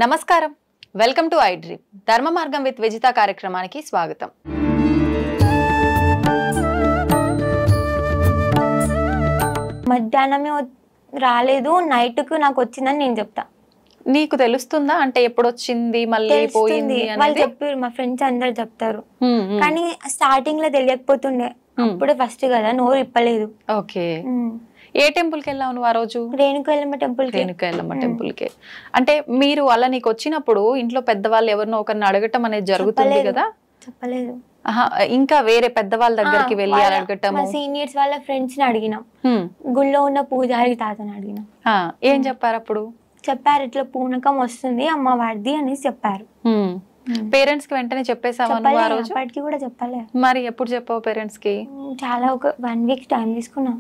నమస్కారం, welcome to I dream ధర్మ మార్గం విత్ విజిత కార్యక్రమానికి స్వాగతం. మధ్యాహ్నమే రాలేదు, నైట్ కు నాకు వచ్చిందని నేను చెప్తా. నీకు తెలుస్తుందా అంటే ఎప్పుడు వచ్చింది మళ్ళీ పోయింది అనేది? వాళ్ళు చెప్పారు, మా ఫ్రెండ్స్ అందరు చెప్తారు. కానీ స్టార్టింగ్ లో తెలియకపోతుండే, అప్పుడే ఫస్ట్ కదా, నోరు ఇప్పలేదు. ఓకే, ఏ టెంపుల్ కి వెళ్ళావు నువ్వు ఆ రోజు? రేణుకైలమ్మ టెంపుల్. రేణుకైలమ్మ టెంపుల్ కి. అంటే మీరు అలా నీకు వచ్చినప్పుడు ఇంట్లో పెద్దవాళ్ళు ఎవరినో ఒకరిని అడగటం అనేది జరుగుతుంది కదా? చెప్పలేదు. ఇంకా వేరే పెద్దవాళ్ళ దగ్గరికి వెళ్ళి అడగటం? సీనియర్స్ వాళ్ళ ఫ్రెండ్స్ ని అడిగినాం, గుళ్ళో ఉన్న పూజారి తాతని అడిగినాం. ఏం చెప్పారు అప్పుడు? చెప్పారు, ఇట్లా పూనకం వస్తుంది అమ్మవారిది అనేసి చెప్పారు. పేరెంట్స్ కి వెంటనే చెప్పేసావా నువ్వు ఆ రోజు? అప్పటికి కూడా చెప్పలే. మరి ఎప్పుడు చెప్పావు పేరెంట్స్ కి? చాలా ఒక 1 వీక్ టైం తీసుకున్నా,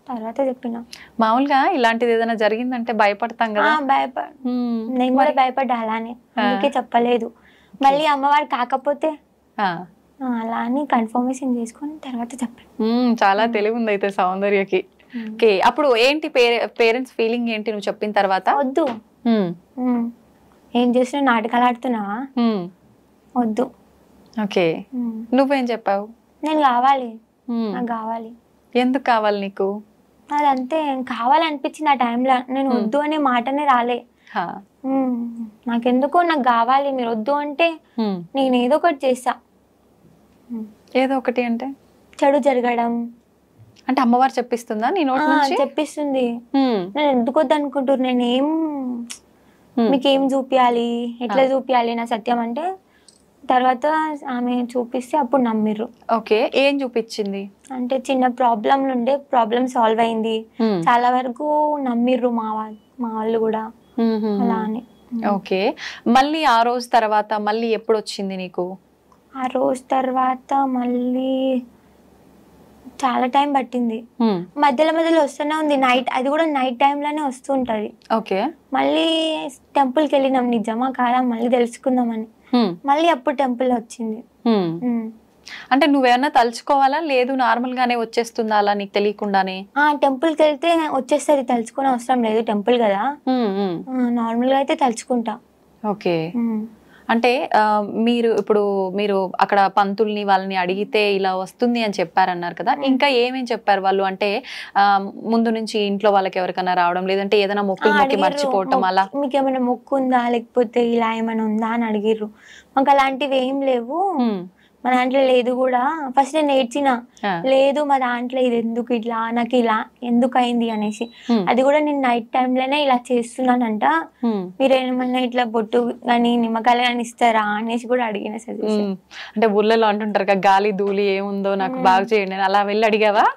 తర్వాత చెప్పినా. మామూలుగా ఇలాంటిది ఏదైనా జరిగిందంటే భయపడతాం కదా? నేను కూడా భయపడ్డా, అలానే అందుకే చెప్పలేదు. మళ్ళీ అమ్మవారు కాకపోతే అలా అని కన్ఫర్మేషన్ చేసుకుని తర్వాత చెప్పాను. చాలా తెలివి ఉంది అయితే సౌందర్యకి. ఓకే, అప్పుడు ఏంటి పేరెంట్స్ ఫీలింగ్ ఏంటి నువ్వు చెప్పిన తర్వాత? వద్దు, ఏం చేసినా నాటకాలు ఆడుతున్నావా, వద్దు. ఓకే, నువ్వేం చెప్పావు? నేను కావాలి, నాకు కావాలి. ఎందుకు కావాలి నీకు? అదంతే, కావాలనిపించింది ఆ టైంలో. నేను వద్దు అనే మాటనే రాలే. నాకెందుకో నాకు కావాలి, మీరు వద్దు అంటే నేను ఏదో ఒకటి చేస్తా. ఏదో ఒకటి అంటే చెడు జరగడం అంటే అమ్మవారు చెప్పిస్తుందా నీ నోటి నుంచి? చెప్పిస్తుంది. నేను ఎందుకు వద్దు అనుకుంటున్నారు, నేనేం మీకేం చూపియాలి, ఎట్లా చూపియాలి నా సత్యం అంటే, తర్వాత ఆమె చూపిస్తే అప్పుడు నమ్మిర్రు. ఓకే, ఏం చూపించింది అంటే చిన్న ప్రాబ్లం ఉండే, ప్రాబ్లం సాల్వ్ అయింది. చాలా వరకు నమ్మిర్రు మా వాళ్ళు కూడా అలా అని. ఓకే, మళ్ళీ ఆ రోజు తర్వాత మళ్ళీ ఎప్పుడు వచ్చింది నీకు? ఆ రోజు తర్వాత మళ్ళీ చాలా టైం పట్టింది. మధ్యలో వస్తూనే ఉంది, నైట్, అది కూడా నైట్ టైంలోనే వస్తుంటది. ఓకే, మళ్ళీ టెంపుల్కి వెళ్ళినాం, నిజమా కాదా మళ్ళీ తెలుసుకుందామని. మళ్ళీ అప్పుడు టెంపుల్ వచ్చింది. అంటే నువ్వేమన్నా తలుచుకోవాలా, లేదు నార్మల్ గానే వచ్చేస్తుందా అలా నీకు తెలియకుండానే? టెంపుల్కి వెళ్తే వచ్చేస్తుంది, తలుచుకునే అవసరం లేదు, టెంపుల్ కదా. నార్మల్ గా అయితే తలుచుకుంటా. ఓకే, అంటే మీరు అక్కడ పంతుల్ని వాళ్ళని అడిగితే ఇలా వస్తుంది అని చెప్పారన్నారు కదా, ఇంకా ఏమేం చెప్పారు వాళ్ళు? అంటే ముందు నుంచి ఇంట్లో వాళ్ళకి ఎవరికైనా రావడం, లేదంటే ఏదైనా మొక్కి మర్చిపోవటం అలా? మీకు ఏమైనా మొక్కు ఉందా, లేకపోతే ఇలా ఏమైనా ఉందా అని అడిగిర్రు. మాకు అలాంటివి ఏం లేవు, మా దాంట్లో లేదు కూడా. ఫస్ట్ నేను నేర్చిన, లేదు మా దాంట్లో ఇది ఎందుకు ఇట్లా, నాకు ఇలా ఎందుకు అయింది అనేసి. అది కూడా నేను నైట్ టైంలోనే ఇలా చేస్తున్నానంట, మీరేమన్నా ఇట్లా బొట్టు కానీ నిమ్మకాయలు కానీ ఇస్తారా అనేసి కూడా అడిగిన సజెషన్. అంటే ఊళ్ళలో అంటుంటారు కదా, గాలి ధూళి ఏముందో నాకు బాగా చేయండి, అలా వెళ్ళి అడిగావా?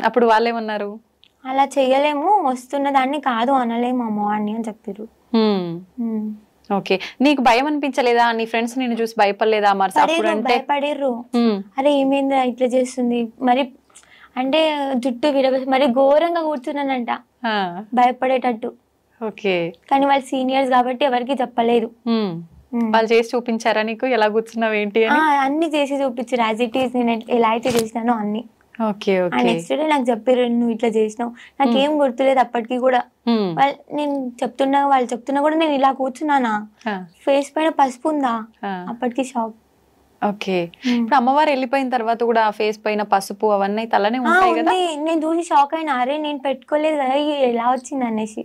అప్పుడు వాళ్ళు ఏమన్నారు? అలా చెయ్యలేము, వస్తున్న దాన్ని కాదు అనలేము అమ్మవారిని అని చెప్పారు. ఓకే, నీకు భయం అనిపించలేదా? నీ ఫ్రెండ్స్ నిన్ను చూసి భయపడలేదా? భయపడిర్రు, అరే ఏమైందా ఇట్లా చేస్తుంది, మరి అంటే జుట్టు విరబోసి మరి ఘోరంగా కూర్చున్నానంట, భయపడేటట్టు. ఓకే, కానీ వాళ్ళు సీనియర్స్ కాబట్టి ఎవరికి చెప్పలేదు. వాళ్ళు చేసి చూపించారా నీకు ఎలా కూర్చున్నావు ఏంటి అని? అన్ని చేసి చూపించారు, యాజ్ ఇట్ ఈస్ నేను ఎలా అయితే చేసినానో అన్ని. నెక్స్ట్ డే నాకు చెప్పారు, నువ్వు ఇట్లా చేసినావు, నాకేం గుర్తులేదు అప్పటికి కూడా. నేను వాళ్ళు చెప్తున్నా కూడా నేను ఇలా కూర్చున్నానా, ఫేస్ పైన పసుపు ఉందా, అప్పటికి షాక్. ఓకే, ఇప్పుడు అమ్మవారు వెళ్ళిపోయిన తర్వాత కూడా ఆ ఫేస్ పైన పసుపు అవన్నీ తలనే ఉంటాయి కదా? నేను చూసి షాక్ అయినా, అరే నేను పెట్టుకోలేదు కదా, ఎలా వచ్చింది అనేసి.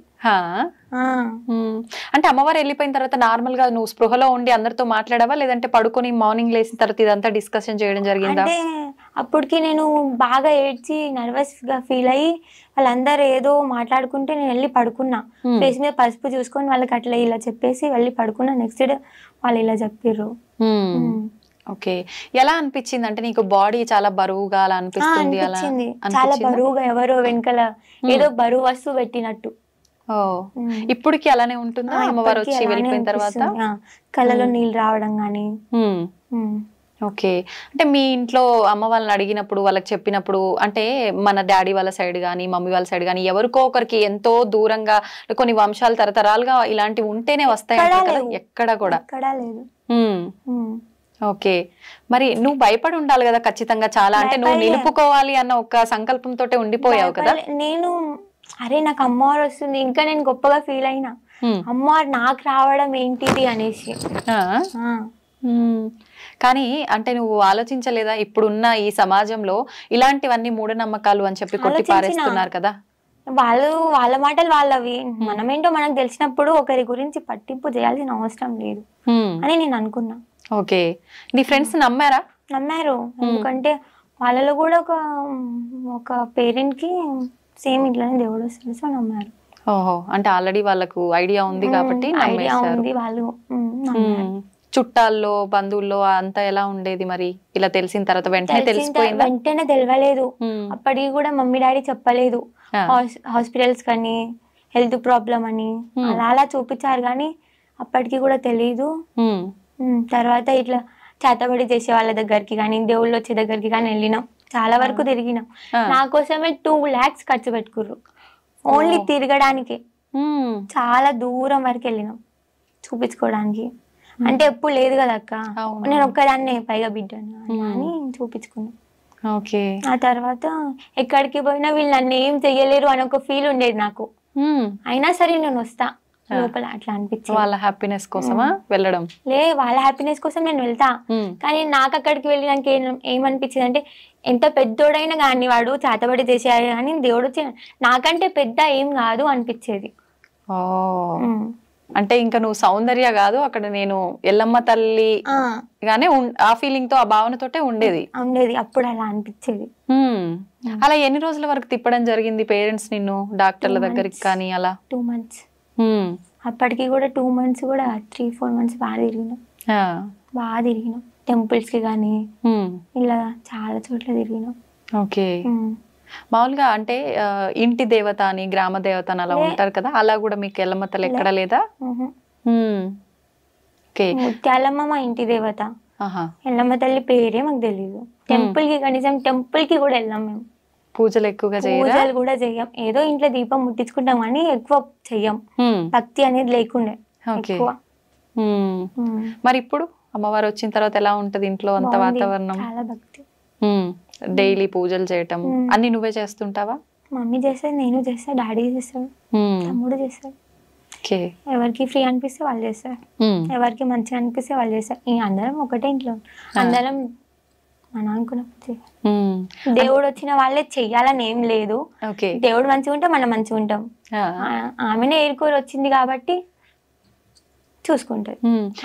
అంటే అమ్మవారు వెళ్ళిపోయిన తర్వాత నార్మల్ గా నువ్వు స్పృహలో ఉండి అందరితో మాట్లాడావా, లేదంటే పడుకొని మార్నింగ్ లేచిన తర్వాత ఇదంతా డిస్కషన్ చేయడం జరిగిందా? అంటే అప్పటికి నేను బాగా ఏడ్చి నర్వస్ గా ఫీల్ అయ్యి వాళ్ళందరూ ఏదో మాట్లాడుకుంటే నేను వెళ్ళి పడుకున్నా, ఫేస్ మీద పసుపు చూసుకొని వాళ్ళకి అట్లా ఇలా చెప్పేసి వెళ్ళి పడుకున్నా. నెక్స్ట్ డే వాళ్ళు ఇలా చెప్పారు. ఓకే, ఎలా అనిపించింది? అంటే నీకు బాడీ చాలా బరువుగా అలా అనిపిస్తుంది? చాలా బరువుగా, ఎవరో వెనకాల ఏదో బరువు వస్తువు పెట్టినట్టు. ఇప్పటికి అలానే ఉంటుందా అమ్మవారు వచ్చి వెళ్ళిపోయిన తర్వాత? కళ్ళలో నీళ్ళు రావడం గానీ. ఓకే, అంటే మీ ఇంట్లో అమ్మ వాళ్ళని అడిగినప్పుడు, వాళ్ళకి చెప్పినప్పుడు, అంటే మన డాడీ వాళ్ళ సైడ్ గానీ మమ్మీ వాళ్ళ సైడ్ గానీ ఎవరికో ఒకరికి ఎంతో దూరంగా కొన్ని వంశాలు తరతరాలుగా ఇలాంటివి ఉంటేనే వస్తాయి కదా, ఎక్కడ కూడా లేదు. ఓకే, మరి నువ్వు భయపడి ఉండాలి కదా ఖచ్చితంగా చాలా, అంటే నువ్వు నిలుపుకోవాలి అన్న ఒక సంకల్పంతో ఉండిపోయావు కదా? నేను అరే నాకు అమ్మవారు వస్తుంది ఇంకా నేను గొప్పగా ఫీల్ అయినా, అమ్మవారు నాకు రావడం ఏంటిది అనేసి. కానీ అంటే నువ్వు ఆలోచించలేదా ఇప్పుడున్న ఈ సమాజంలో ఇలాంటివన్నీ మూఢనమ్మకాలు అని చెప్పి కొట్టి పారేస్తున్నారు కదా? వాళ్ళ మాటలు వాళ్ళవి, మనమేంటో మనకు తెలిసినప్పుడు ఒకరి గురించి పట్టింపు చేయాల్సిన అవసరం లేదు అని నేను అనుకున్నా. ఓకే, నీ ఫ్రెండ్స్ నమ్మారు. ఎందుకంటే వాళ్ళలో కూడా ఒక పేరెంట్ కి సేమ్ ఇట్లానే దేవుడు వస్తుంది, సో నమ్మారు. ఓహో, అంటే ఆల్రెడీ వాళ్ళకు ఐడియా ఉంది కాబట్టి ఐడియా ఉంది వాళ్ళు. చుట్టాల్లో బంధువుల్లో అంతా ఎలా ఉండేది మరి? ఇలా తెలిసిన తర్వాత వెంటనే తెలిసిపోయిందా? వెంటనే తెలియలేదు. అప్పటికి కూడా మమ్మీ డాడీ చెప్పలేదు. హాస్పిటల్స్ కానీ హెల్త్ ప్రాబ్లం అని అలా చూపించారు కానీ అప్పటికి కూడా తెలీదు. తర్వాత ఇట్లా చేతబడి చేసే వాళ్ళ దగ్గరికి కానీ దేవుళ్ళు వచ్చే దగ్గరికి కానీ వెళ్ళినాం, చాలా వరకు తిరిగినాం. నా కోసమే 2 lakhs ఖర్చు పెట్టుకుర్రు ఓన్లీ తిరగడానికి. చాలా దూరం వరకు వెళ్ళినాం చూపించుకోవడానికి. అంటే ఎప్పుడు లేదు కదా అక్క, నేను ఒక్కదాన్నే పైగా బిడ్డను అని చూపించుకున్నా. ఆ తర్వాత ఎక్కడికి పోయినా వీళ్ళు నన్ను ఏం చెయ్యలేరు అని ఒక ఫీల్ ఉండేది నాకు. అయినా సరే నేను వస్తా లోపల, అట్లా అనిపించింది. వాళ్ళ హ్యాపీనెస్ కోసమా వెళ్ళడం? వాళ్ళ హ్యాపీనెస్ కోసం నేను వెళ్తా, కానీ నాకు అక్కడికి వెళ్ళినాక ఏమనిపించింది అంటే ఎంత పెద్దోడైనా కానీ వాడు చేతబడి చేసేయాలి కానీ దేవుడు నాకంటే పెద్ద ఏం కాదు అనిపించేది. అంటే ఇంకా నువ్వు సౌందర్య కాదు అక్కడ, నేను ఎల్లమ్మ తల్లి గానే ఆ ఫీలింగ్ తో, ఆ భావనతోటే ఉండేది. అప్పుడు అలా అనిపించేది. అలా ఎన్ని రోజుల వరకు తిప్పడం జరిగింది పేరెంట్స్ నిన్ను డాక్టర్ల దగ్గరికి కానీ? అలా 2 months. అప్పటికి కూడా 2 months కూడా 3-4 months బాగా తిరిగినాం టెంపుల్స్ కి కానీ ఇలా చాలా చోట్ల తిరిగినాం. ఓకే, మామూలుగా అంటే ఇంటి దేవత అని గ్రామ దేవత అని అలా ఉంటారు కదా, అలా కూడా మీకు ఎల్లమ్మ తల్లి ఎక్కడ లేదా? ముత్యాలమ్మ మా ఇంటి దేవత, ఎల్లమ్మ తల్లి పేరే మాకు తెలీదు. టెంపుల్ కి కనీసం టెంపుల్ కి కూడా వెళ్ళాం మేము. పూజలు ఎక్కువగా పూజలు కూడా చెయ్యం, ఏదో ఇంట్లో దీపం ముట్టించుకుంటాం కానీ ఎక్కువ చెయ్యం. భక్తి అనేది లేకుండే ఎక్కువ. మరి ఇప్పుడు అమ్మవారు వచ్చిన తర్వాత ఎలా ఉంటది ఇంట్లో అంత వాతావరణం? చాలా భక్తి. డైలీ పూజలు చేయటం అన్ని నువ్వే చేస్తుంటావా? మమ్మీ చేస్తాడు, నేను చేస్తా, డాడీ చేస్తాడు, తమ్ముడు చేస్తాడు. ఎవరికి ఫ్రీ అనిపిస్తే వాళ్ళు చేస్తారు, ఎవరికి మంచిగా అనిపిస్తే వాళ్ళు చేస్తారు. అందరం ఒకటే ఇంట్లో, అందరం మన అనుకున్నప్పుడు దేవుడు వచ్చిన వాళ్ళే చెయ్యాలని ఏం లేదు. దేవుడు మంచిగా ఉంటే మనం మంచిగా ఉంటాం. ఆమెనే ఏరుకోరు వచ్చింది కాబట్టి చూసుకుంటది,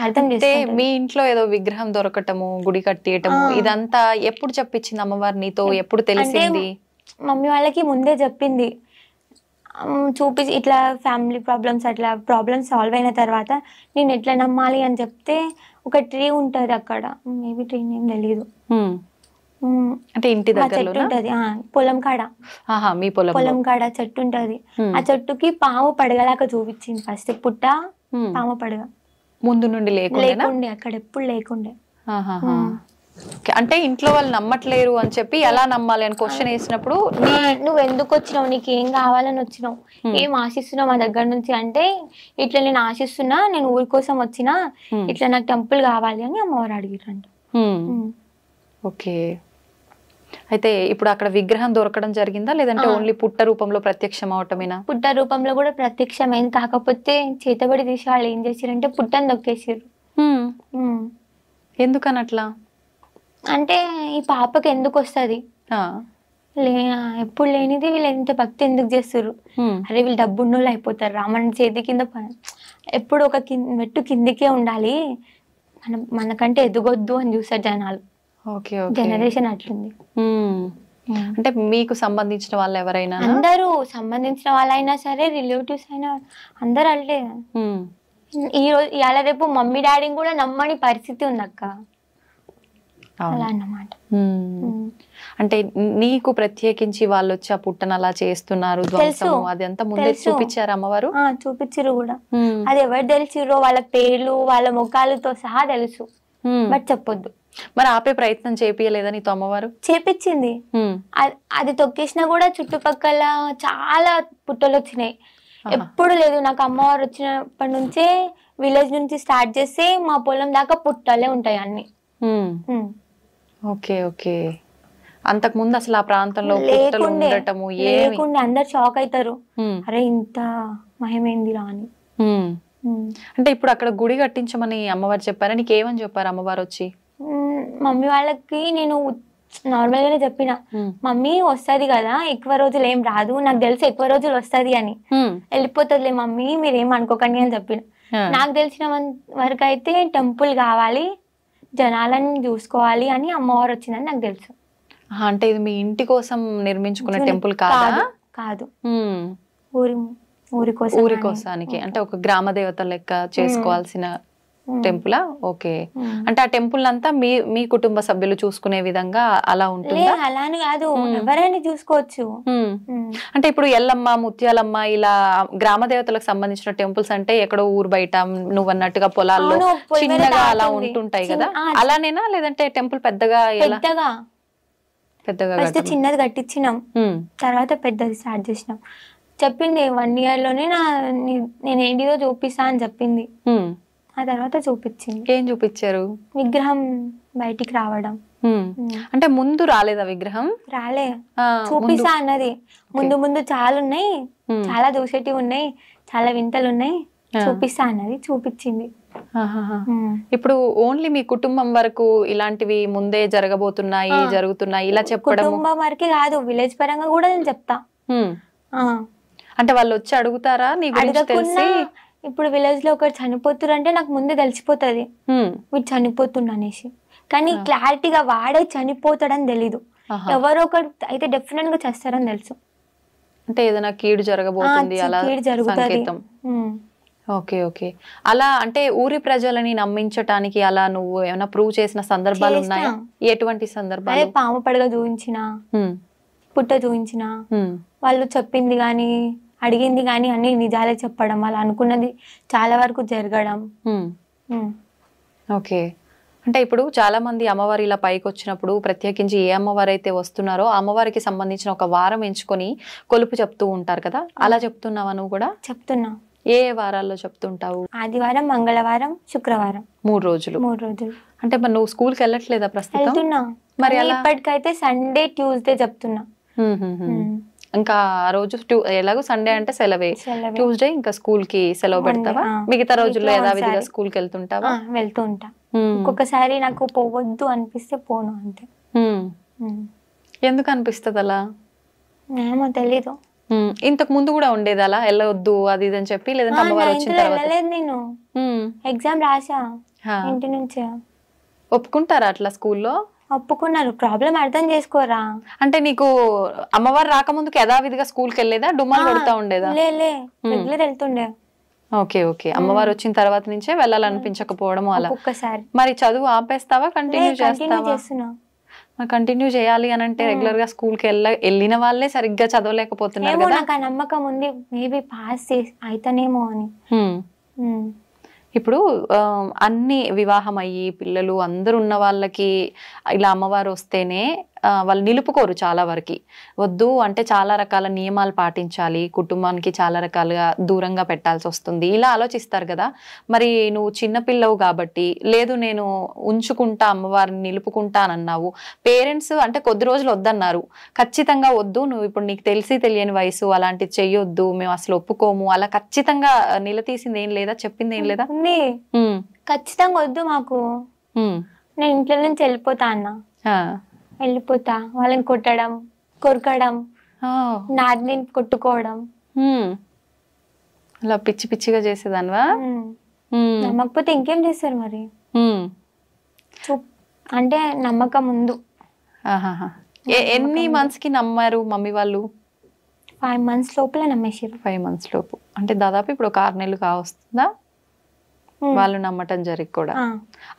అర్థం చేస్తే. మీ ఇంట్లో ఏదో విగ్రహం దొరకటము, గుడి కట్టేయటము, ఇదంతా ఎప్పుడు చెప్పించింది అమ్మవారు నీతో? ఎప్పుడు తెలిసింది? మమ్మీ వాళ్ళకి ముందే చెప్పింది, చూపించి ఇట్లా ఫ్యామిలీ ప్రాబ్లమ్స్, అట్లా ప్రాబ్లమ్స్ సాల్వ్ అయిన తర్వాత నేను ఎట్లా నమ్మాలి అని చెప్తే ఒక ట్రీ ఉంటది అక్కడ, మేబీ ట్రీ నేమ్ తెలీదు, అంటే ఇంటి దగ్గర ఉంటది పొలం కాడ, మీ పొలం కాడ చెట్టు ఉంటది. ఆ చెట్టుకి పాము పడగలాగా చూపించింది ఫస్ట్. పుట్ట పాము పడగ ముందు నుండి లేకుండే అక్కడ, ఎప్పుడు లేకుండే. అంటే ఇంట్లో వాళ్ళు నమ్మట్లేరు అని చెప్పి ఎలా నమ్మాలి అని క్వశ్చన్ వేసినప్పుడు నువ్వు ఎందుకు వచ్చినావు, నీకు ఏం కావాలని వచ్చినావు, ఏం ఆశిస్తున్నావు మా దగ్గర నుంచి అంటే, ఇట్లా నేను ఆశిస్తున్నా, నేను ఊరి కోసం వచ్చినా, ఇట్లా నాకు టెంపుల్ కావాలి అని అమ్మవారు అడిగిరంట. ఓకే, అయితే ఇప్పుడు అక్కడ విగ్రహం దొరకడం జరిగిందా, లేదంటే ఓన్లీ పుట్ట రూపంలో ప్రత్యక్షం అవటమేనా? పుట్ట రూపంలో కూడా ప్రత్యక్షమైంది, కాకపోతే చేతబడి తీసి వాళ్ళు ఏం చేసారంటే పుట్టని దొక్కేసారు. ఎందుకని అట్లా అంటే ఈ పాపకి ఎందుకు వస్తుంది, ఎప్పుడు లేనిది వీళ్ళు ఎంత భక్తి ఎందుకు చేస్తారు, అరే వీళ్ళు డబ్బున్నోళ్ళు అయిపోతారు రా, మన చేతి కింద ఎప్పుడు ఒక మెట్టు కిందికే ఉండాలి, మనకంటే ఎదగొద్దు అని చూస్తారు జనాలు. జనరేషన్ అట్లుంది. అంటే మీకు సంబంధించిన వాళ్ళు ఎవరైనా? అందరూ సంబంధించిన వాళ్ళైనా సరే, రిలేటివ్స్ అయినా అందరు అంటే ఈ రోజు ఇవాళ రేపు మమ్మీ డాడీని కూడా నమ్మని పరిస్థితి ఉంది అక్క, అలా అన్నమాట. అంటే నీకు ప్రత్యేకించి వాళ్ళు వచ్చి ఆ పుట్టను అలా చేస్తున్నారు ధ్వంసము, అదంతా ముందే చూపించారు అమ్మవారు? చూపించారు కూడా. అది ఎవరు తెలిసిరో వాళ్ళ పేర్లు వాళ్ళ ముఖాలతో సహా తెలుసు, బట్ చెప్పొద్దు. మరి ఆపే ప్రయత్నం చేపియలేదా నీతో అమ్మవారు? చేపించింది. అది తొక్కేసినా కూడా చుట్టుపక్కల చాలా పుట్టలు వచ్చినాయి. ఎప్పుడు లేదు, నాకు అమ్మవారు వచ్చినప్పటి నుంచే విలేజ్ నుంచి స్టార్ట్ చేస్తే మా పొలం దాకా పుట్టలే ఉంటాయి అన్ని. ఓకే ఓకే, అంతకు ముందు అసలు ఆ ప్రాంతంలో పుట్టలు ఉండటము లేకుండే అందరు షాక్ అవుతారు, అరే ఇంత మహిమేందిరా అని. ఉమ్. అంటే ఇప్పుడు అక్కడ గుడి కట్టించమని అమ్మవారు చెప్పారా? నీకు ఏమని చెప్పారు అమ్మవారు వచ్చి? మమ్మీ వాళ్ళకి నేను నార్మల్ గానే చెప్పిన, మమ్మీ వస్తది కదా, ఎక్కువ రోజులు ఏం రాదు, నాకు తెలిసి ఎక్కువ రోజులు వస్తది అని, వెళ్ళిపోతుందిలే మమ్మీ మీరేం అనుకోకండి అని చెప్పిన. నాకు తెలిసిన వరకు అయితే టెంపుల్ కావాలి, జనాలను చూసుకోవాలి అని అమ్మవారు వచ్చిందని నాకు తెలుసు. అంటే ఇది మీ ఇంటి కోసం నిర్మించుకున్న టెంపుల్ కాదా? కాదు, ఊరి కోసానికి, అంటే ఒక గ్రామ దేవత లెక్క చేసుకోవాల్సిన టెంపులా? ఓకే. అంటే ఆ టెంపుల్ అంతా మీ కుటుంబ సభ్యులు చూసుకునే విధంగా అలా ఉంటుందా? అలానే కాదు, ఎవరైనా చూసుకోవచ్చు. అంటే ఇప్పుడు ఎల్లమ్మ, ముత్యాలమ్మ ఇలా గ్రామ దేవతలకు సంబంధించిన టెంపుల్స్ అంటే ఎక్కడో ఊరు బయట నువ్వు అన్నట్టుగా పొలాల్లో చిన్నగా అలా ఉంటుంటాయి కదా, అలానేనా? లేదంటే టెంపుల్ పెద్దగా? పెద్దగా ఫస్ట్ చిన్నది కట్టించినాం, తర్వాత పెద్దది స్టార్ట్ చేసినాం. చెప్పింది 1 year లోనే నేను ఏంటిదో చూపిస్తా అని చెప్పింది. ఆ తర్వాత చూపించింది. ఏం చూపించారు? విగ్రహం బయటికి రావడం. అంటే ముందు రాలేదా విగ్రహం? రాలే, చూపిస్తా అన్నది. ముందు చాలా ఉన్నాయి, చాలా దూసేటివి ఉన్నాయి, చాలా వింతలు ఉన్నాయి, చూపిస్తా అన్నది, చూపించింది. ఇప్పుడు ఓన్లీ మీ కుటుంబం వరకు ఇలాంటివి ముందే జరుగుతున్నాయి ఇలా చెప్పడం? కుటుంబం వరకే కాదు, విలేజ్ పరంగా కూడా నేను చెప్తా. అంటే వాళ్ళు వచ్చి అడుగుతారా నీ గురించి తెలిసి? ఇప్పుడు విలేజ్ లో ఒకరు చనిపోతున్నారు అంటే నాకు ముందే తెలిసిపోతుంది వీడు చనిపోతుండ అనేసి, కానీ క్లారిటీగా వాడే చనిపోతాడని తెలీదు. ఎవరో ఒకరు అయితే డెఫినెట్ గా చేస్తారని తెలుసు. అంటే ఏదైనా కీడు జరగబోతుంది అలా సంకేతం. Okay okay. అలా అంటే ఊరి ప్రజలని నమ్మించటానికి అలా నువ్వు ఏమైనా ప్రూవ్ చేసిన సందర్భాలు ఉన్నాయా? ఎటువంటి సందర్భాలు? పాము పడగ చూపించిన, పుట్ట చూపించిన, వాళ్ళు చెప్పింది గాని అడిగింది గాని అన్ని నిజాలే చెప్పడం, వాళ్ళు అనుకున్నది చాలా వరకు జరగడం. ఓకే. అంటే ఇప్పుడు చాలా మంది అమ్మవారి ఇలా పైకి వచ్చినప్పుడు ప్రత్యేకించి ఏ అమ్మవారు అయితే వస్తున్నారో అమ్మవారికి సంబంధించిన ఒక వారం ఎంచుకొని కొలుపు చెప్తూ ఉంటారు కదా, అలా చెప్తున్నావా నువ్వు కూడా? చెప్తున్నా. ఏ వారాల్లో చెప్తుంటావు? ఆదివారం, మంగళవారం, శుక్రవారం, 3 రోజులు. అంటే మరి నువ్వు స్కూల్కి వెళ్ళట్లేదా ప్రస్తుతం? వెళ్తున్నా, మరి ఇప్పటికైతే సండే, ట్యూస్డే చెప్తున్నా. ఇంకా ఆ రోజు ఎలాగో సండే అంటే సెలవే, ట్యూస్డే ఇంకా స్కూల్ కి సెలవు పెడతావా? మిగతా రోజుల్లో యథావిధిగా స్కూల్ కి వెళ్తుంటావా? వెళ్తూ ఉంటా. ఒక్కొక్కసారి నాకు పోవద్దు అనిపిస్తే పోను అంతే. ఎందుకు అనిపిస్తుంది అలా? ఏమో తెలీదు. ఇంతకు ముందు కూడా ఉండేది అలా వెళ్ళవద్దు అది ఇది అని చెప్పి? లేదంటే అమ్మవారు వచ్చిన తర్వాత? వెళ్ళలేదు, నేను ఎగ్జామ్ రాసా ఇంటి నుంచే. ఒప్పుకుంటారా అట్లా స్కూల్లో? ఒప్పుకున్నారు, ప్రాబ్లం అర్థం చేసుకోరా. అంటే నీకు అమ్మవారు రాకముందుకు యథావిధిగా స్కూల్కి వెళ్ళేదా? డుమ్మాలు కొడతా ఉండేదా? రెగ్యులర్ వెళ్తుండే. Okay okay. అమ్మవారు వచ్చిన తర్వాత నుంచే వెళ్ళాలనిపించకపోవడం అలా. ఒక్కసారి మరి చదువు ఆపేస్తావా? కంటిన్యూ చేస్తావా? కంటిన్యూ చేయాలి అని అంటే రెగ్యులర్ గా స్కూల్ కి వెళ్ళిన వాళ్ళే సరిగ్గా చదవలేకపోతున్నారు కదా. నాకు ఆ నమ్మకం ఉంది, మేబీ పాస్ అయితేనేమో అని. ఇప్పుడు అన్ని వివాహం అయ్యి పిల్లలు అందరు ఉన్న వాళ్ళకి ఇలా అమ్మవారు వస్తేనే వాళ్ళు నిలుపుకోరు చాలా వరకు. వద్దు అంటే చాలా రకాల నియమాలు పాటించాలి, కుటుంబానికి చాలా రకాలుగా దూరంగా పెట్టాల్సి వస్తుంది, ఇలా ఆలోచిస్తారు కదా. మరి నువ్వు చిన్నపిల్లవు కాబట్టి లేదు నేను ఉంచుకుంటా అమ్మవారిని నిలుపుకుంటా అని అన్నావు. పేరెంట్స్ అంటే కొద్ది రోజులు వద్దన్నారు, ఖచ్చితంగా వద్దు నువ్వు ఇప్పుడు నీకు తెలిసి తెలియని వయసు అలాంటిది చెయ్యొద్దు మేము అసలు ఒప్పుకోము అలా ఖచ్చితంగా నిలదీసింది ఏం లేదా? చెప్పింది ఏం లేదా? ఖచ్చితంగా వద్దు మాకు, నేను ఇంట్లో నుంచి వెళ్ళిపోతా అన్న, వెళ్ళిపోతా. వాళ్ళని కొట్టడం, కొరకడం, నాది కొట్టుకోవడం, అలా పిచ్చి పిచ్చిగా చేసేదానివా? నమ్మకపోతే ఇంకేం చేస్తారు మరి. అంటే నమ్మకం ముందు. ఎన్ని మంత్స్ కి నమ్మారు మమ్మీ వాళ్ళు? 5 months లోపల నమ్మేసారు. 5 months లోపు అంటే దాదాపు ఇప్పుడు 6 నెలలు కావస్తుందా వాళ్ళు నమ్మటం జరిగి కూడా?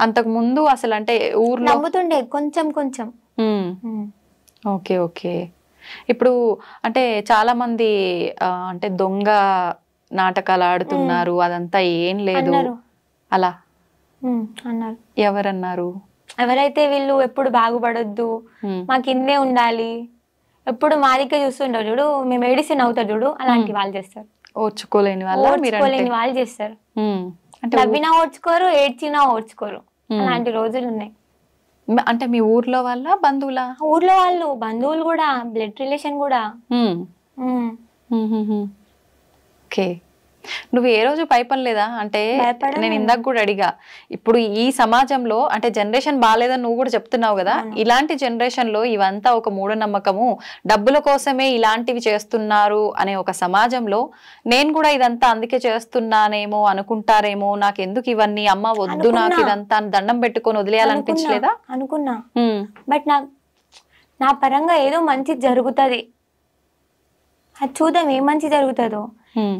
అంతకు ముందు అసలు అంటే ఊర్లో నమ్ముతుండే కొంచెం కొంచెం. Okay okay. ఇప్పుడు అంటే చాలా మంది అంటే దొంగ నాటకాలు ఆడుతున్నారు అదంతా ఏం లేదు అలా అన్నారు. ఎవరన్నారు? ఎవరైతే వీళ్ళు ఎప్పుడు బాగుపడొద్దు, మాకు ఇన్నే ఉండాలి, ఎప్పుడు మాదికే చూస్తుంటారు చూడు, మేము ఏడిసి నవ్వుతారు చూడు, అలాంటి వాళ్ళు చేస్తారు. ఓర్చుకోలేని వాళ్ళు చేస్తారు. నవ్వినా ఓడ్చుకోరు, ఏడ్చినా ఓడ్చుకోరు, అలాంటి రోజులు ఉన్నాయి. అంటే మీ ఊర్లో వాళ్ళ బంధువులా? ఊర్లో వాళ్ళు, బంధువులు కూడా, బ్లడ్ రిలేషన్ కూడా. ఓకే. నువ్వు ఏ రోజు భయపడలేదా? అంటే నేను ఇందాక కూడా అడిగా, ఇప్పుడు ఈ సమాజంలో అంటే జనరేషన్ బాగాలేదని నువ్వు కూడా చెప్తున్నావు కదా, ఇలాంటి జనరేషన్ లో ఇవంతా ఒక మూఢనమ్మకము, డబ్బుల కోసమే ఇలాంటివి చేస్తున్నారు అనే ఒక సమాజంలో నేను కూడా ఇదంతా అందుకే చేస్తున్నానేమో అనుకుంటారేమో, నాకు ఎందుకు ఇవన్నీ, అమ్మ వద్దు నాకు ఇదంతా దండం పెట్టుకొని వదిలేయాలనిపించలేదా? అనుకున్నా, బట్ నా పరంగా ఏదో మంచి జరుగుతుంది, అది చూద్దాం ఏం మంచి జరుగుతుందో.